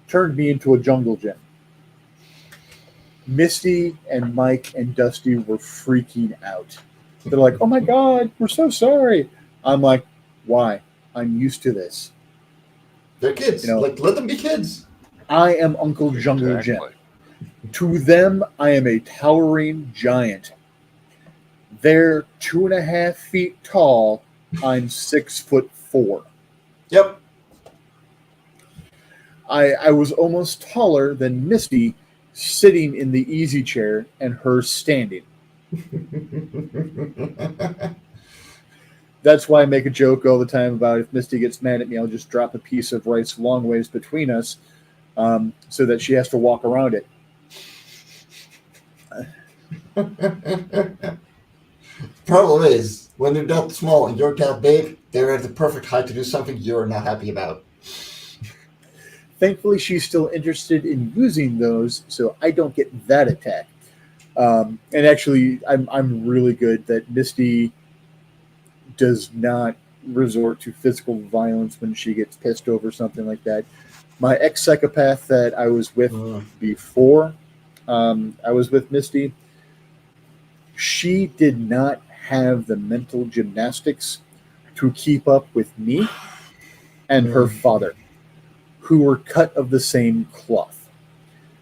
turned me into a jungle gym. Misty and Mike and Dusty were freaking out. They're like, "Oh my God, we're so sorry." I'm like, "Why? I'm used to this." They're kids. Like, let them be kids. I am Uncle Jungle Jim. Exactly. To them, I am a towering giant. They're 2.5 feet tall. I'm 6'4". Yep. I was almost taller than Misty sitting in the easy chair and her standing. That's why I make a joke all the time about if Misty gets mad at me, I'll just drop a piece of rice long ways between us so that she has to walk around it. Problem is, when they're that small and you're that big, they're at the perfect height to do something you're not happy about. Thankfully, she's still interested in using those, so I don't get that attack. And actually, I'm really good that Misty does not resort to physical violence when she gets pissed over something like that. My ex-psychopath that I was with before I was with Misty, she did not have the mental gymnastics to keep up with me and her father, who were cut of the same cloth.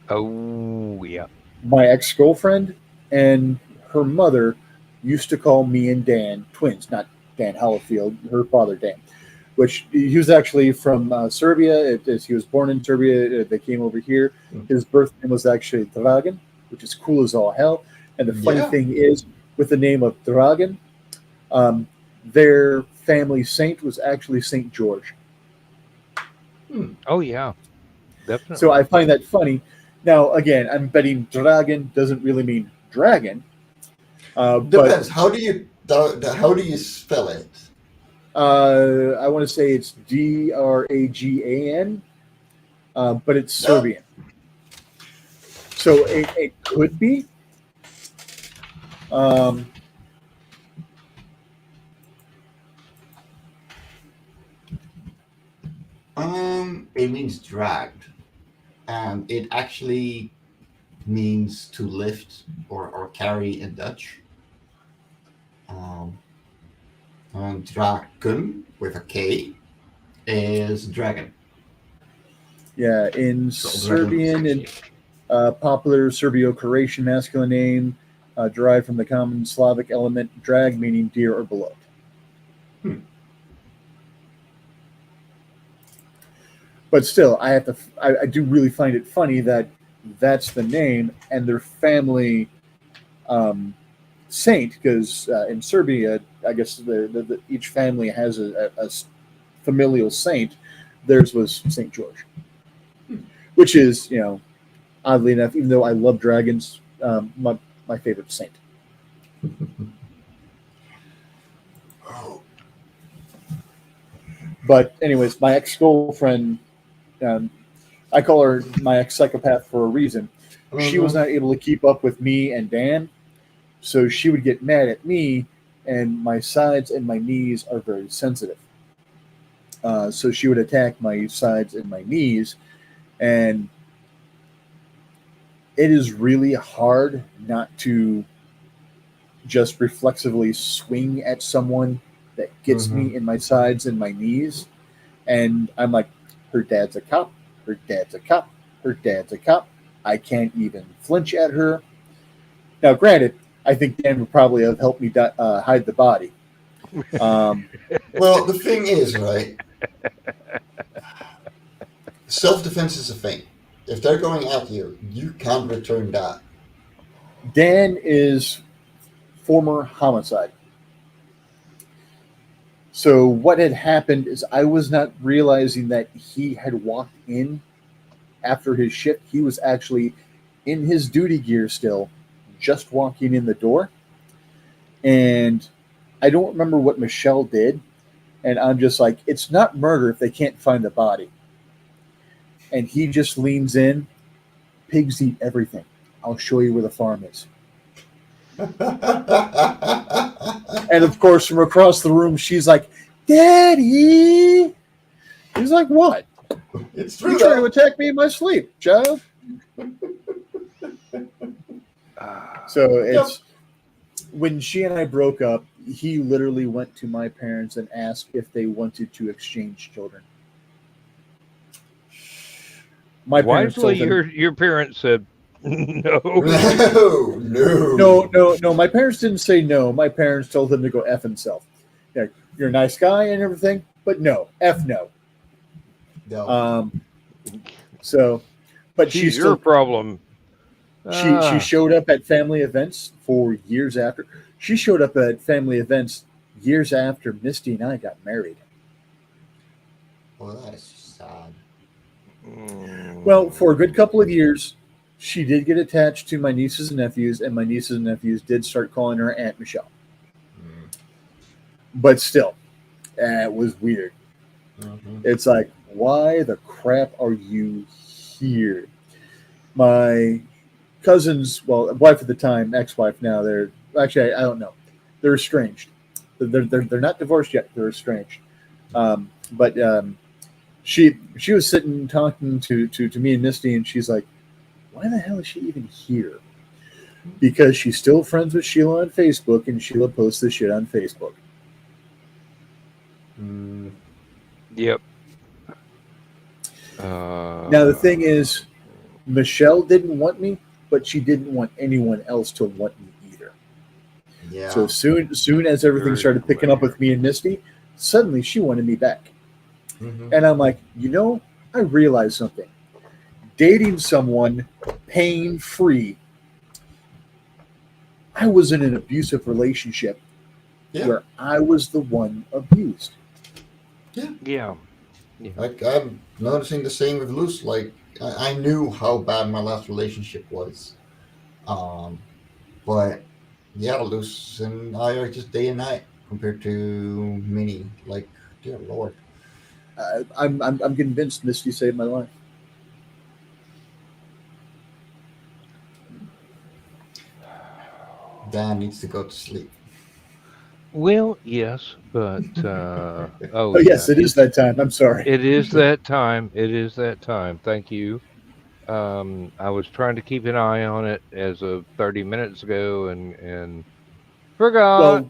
Oh, yeah. My ex-girlfriend and her mother used to call me and Dan twins, not Dan Hollifield, her father Dan, which he was actually from Serbia. He was born in Serbia. They came over here. His birth name was actually Dragan, which is cool as all hell. And the funny thing is, with the name of Dragan, their family saint was actually St. George. Oh, yeah. Definitely. So I find that funny. Now, again, I'm betting Dragan doesn't really mean dragon. Depends. How do you spell it? I want to say it's Dragan, but it's Serbian. So it could be. It means dragged, and it actually means to lift or carry in Dutch. And draken with a K is dragon. Yeah, in Serbian and popular Serbio-Croatian masculine name, derived from the common Slavic element drag, meaning dear or beloved. But still, I do really find it funny that that's the name and their family saint, because in Serbia, I guess each family has a familial saint. Theirs was St. George, which is, oddly enough, even though I love dragons, my favorite saint. But anyways, my ex-girlfriend, I call her my ex-psychopath for a reason. She was not able to keep up with me and Dan, so she would get mad at me, and my sides and my knees are very sensitive. So she would attack my sides and my knees, and it is really hard not to just reflexively swing at someone that gets me in my sides and my knees. And I'm like, her dad's a cop, her dad's a cop, her dad's a cop. I can't even flinch at her. Now, granted, I think Dan would probably have helped me hide the body. Well, the thing is, right? Self-defense is a thing. If they're going at you, you can't return that. Dan is former homicide. So what had happened is I was not realizing that he had walked in after his shift. He was actually in his duty gear still, just walking in the door. And I don't remember what Michelle did. And I'm just like, it's not murder if they can't find the body. And he just leans in. Pigs eat everything. I'll show you where the farm is. And of course, from across the room, she's like, Daddy! He's like, what? It's true. You trying to attack me in my sleep, child? So it's when she and I broke up, he literally went to my parents and asked if they wanted to exchange children. My parents told him, your parents said no. No. My parents didn't say no. My parents told him to go F himself. Yeah, you're a nice guy and everything, but no, F no. No. So, but She's she your still problem. She showed up at family events for years after. She showed up at family events years after Misty and I got married. Well, that is sad. Well, for a good couple of years, she did get attached to my nieces and nephews, and my nieces and nephews did start calling her Aunt Michelle. But still, it was weird. It's like, why the crap are you here? My cousins, well, wife at the time, ex-wife now, they're actually, I don't know. They're estranged. They're not divorced yet. They're estranged. But she was sitting talking to me and Misty, and she's like, why the hell is she even here? Because she's still friends with Sheila on Facebook, and Sheila posts this shit on Facebook. Yep. Now, the thing is, Michelle didn't want me, but she didn't want anyone else to want me either. Yeah. So soon as everything started picking up with me and Misty, suddenly she wanted me back. And I'm like, I realized something. Dating someone pain-free, I was in an abusive relationship where I was the one abused. Yeah. Like, I'm noticing the same with Luce. Like, I knew how bad my last relationship was. But yeah, Luce and I are just day and night compared to Minnie. Like, dear Lord. I'm convinced Misty saved my life. Dan needs to go to sleep. Well, yes, but yes, it is that time. I'm sorry. It is that time. It is that time. Thank you. I was trying to keep an eye on it as of 30 minutes ago and forgot. Well,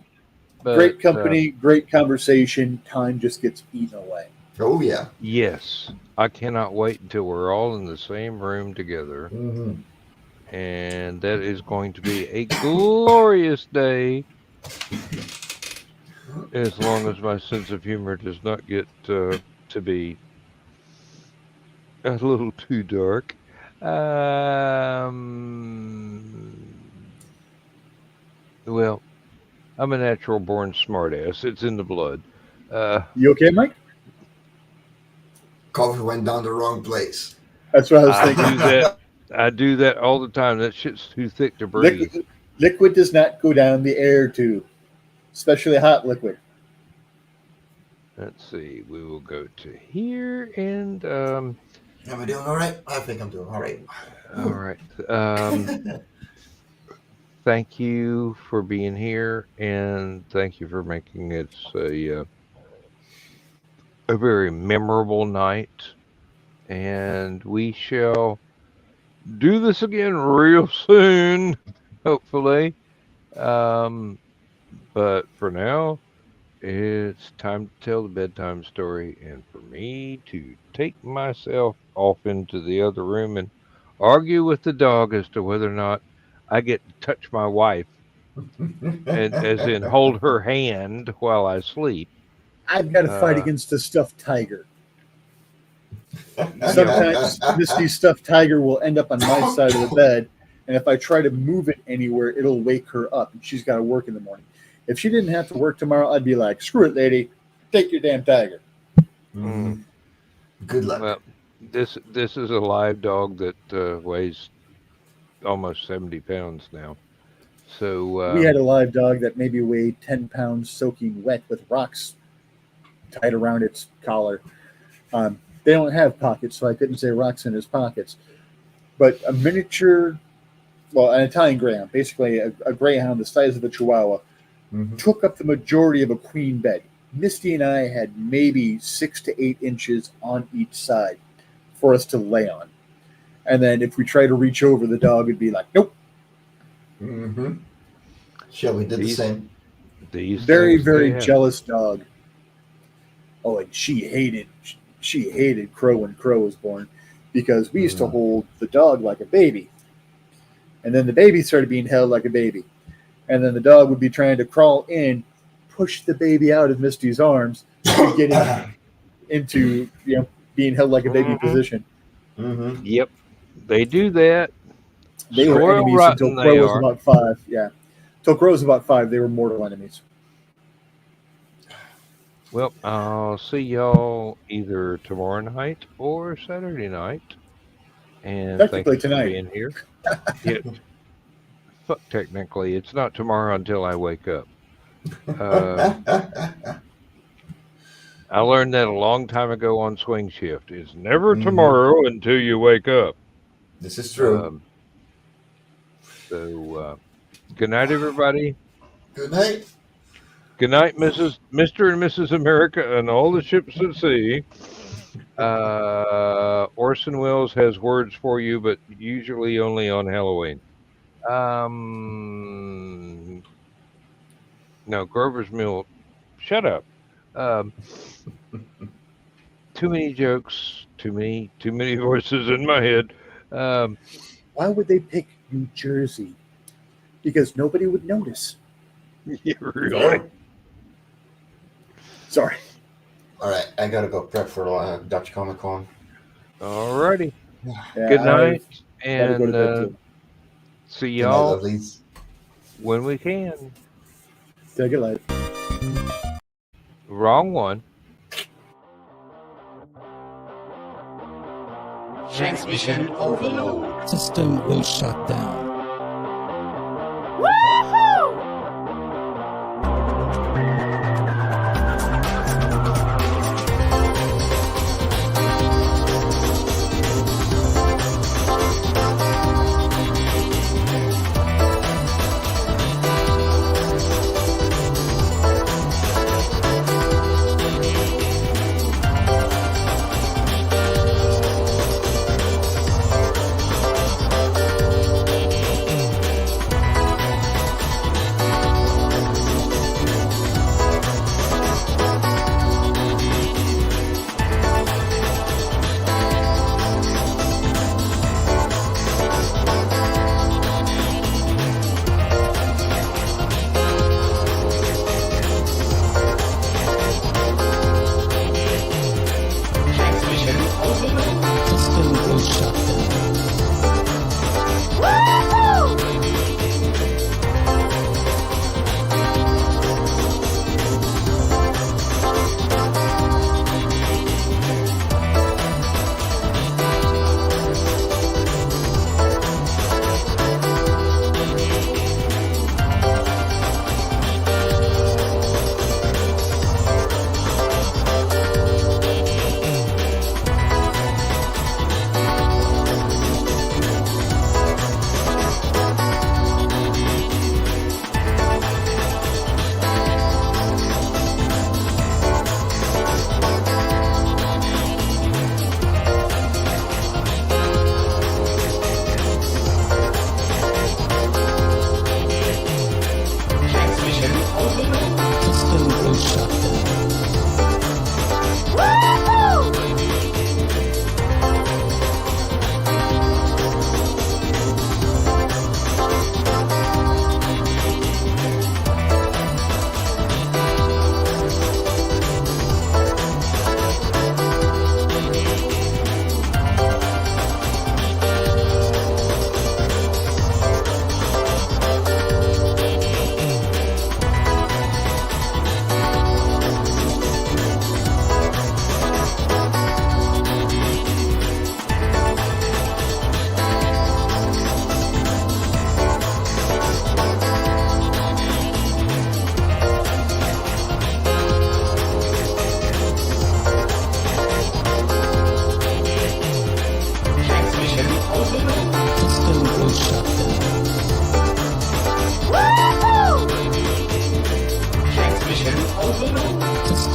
but, great company, great conversation. Time just gets eaten away. Oh, yeah. Yes. I cannot wait until we're all in the same room together. And that is going to be a glorious day. As long as my sense of humor does not get to be a little too dark. Well, I'm a natural born smartass. It's in the blood. You okay, Mike? Coffee went down the wrong place. That's what I was thinking. I do that all the time. That shit's too thick to breathe. Liquid does not go down the air tube, especially hot liquid. Let's see. We will go to here and Am I doing all right? I think I'm doing all right. All right. Thank you for being here, and thank you for making it a very memorable night, and we shall do this again real soon, hopefully. Um, but for now, it's time to tell the bedtime story, and for me to take myself off into the other room and argue with the dog as to whether or not I get to touch my wife, and as in hold her hand while I sleep. I've got to fight Uh, against a stuffed tiger. yeah, Sometimes Misty's stuffed tiger will end up on my side of the bed, and if I try to move it anywhere, it'll wake her up, and she's got to work in the morning. If she didn't have to work tomorrow, I'd be like, screw it, lady. Take your damn tiger. Mhm. Good luck. well, this is a live dog that weighs almost 70 pounds now. So We had a live dog that maybe weighed 10 pounds soaking wet with rocks tied around its collar. They don't have pockets, so I couldn't say rocks in his pockets. But a miniature, well, an Italian greyhound, basically a greyhound the size of a chihuahua, took up the majority of a queen bed. Misty and I had maybe 6 to 8 inches on each side for us to lay on. And then if we try to reach over, the dog would be like, nope. Mm-hmm. Shelby did the same. Very, very jealous dog. Oh, and she hated Crow when Crow was born, because we used to hold the dog like a baby. And then the baby started being held like a baby. And then the dog would be trying to crawl in, push the baby out of Misty's arms to get into being held like a baby position. Mm-hmm. Yep, they do that. They were Spoiled enemies rotten until Crow they was are. about 5. Yeah. Until Crow was about 5, they were mortal enemies. Well, I'll see y'all either tomorrow night or Saturday night. And thank Technically you for tonight. being here. Fuck, technically, it's not tomorrow until I wake up. I learned that a long time ago on swing shift. It's never tomorrow until you wake up. This is true. So, good night, everybody. Good night. Good night, Mr. and Mrs. America and all the ships at sea. Orson Welles has words for you, but usually only on Halloween. No, Grover's Mill. Shut up. Too many jokes. Too many voices in my head. Why would they pick New Jersey? Because nobody would notice. Yeah, really? Sorry. All right, I gotta go prep for Dutch Comic Con. Alrighty. Yeah, Good night, gotta go to bed and too. see Good night, y'all lovelies. when we can. Take it light. Wrong one. Transmission overload. System will shut down.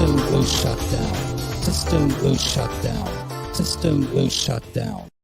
System will shut down. System will shut down. System will shut down.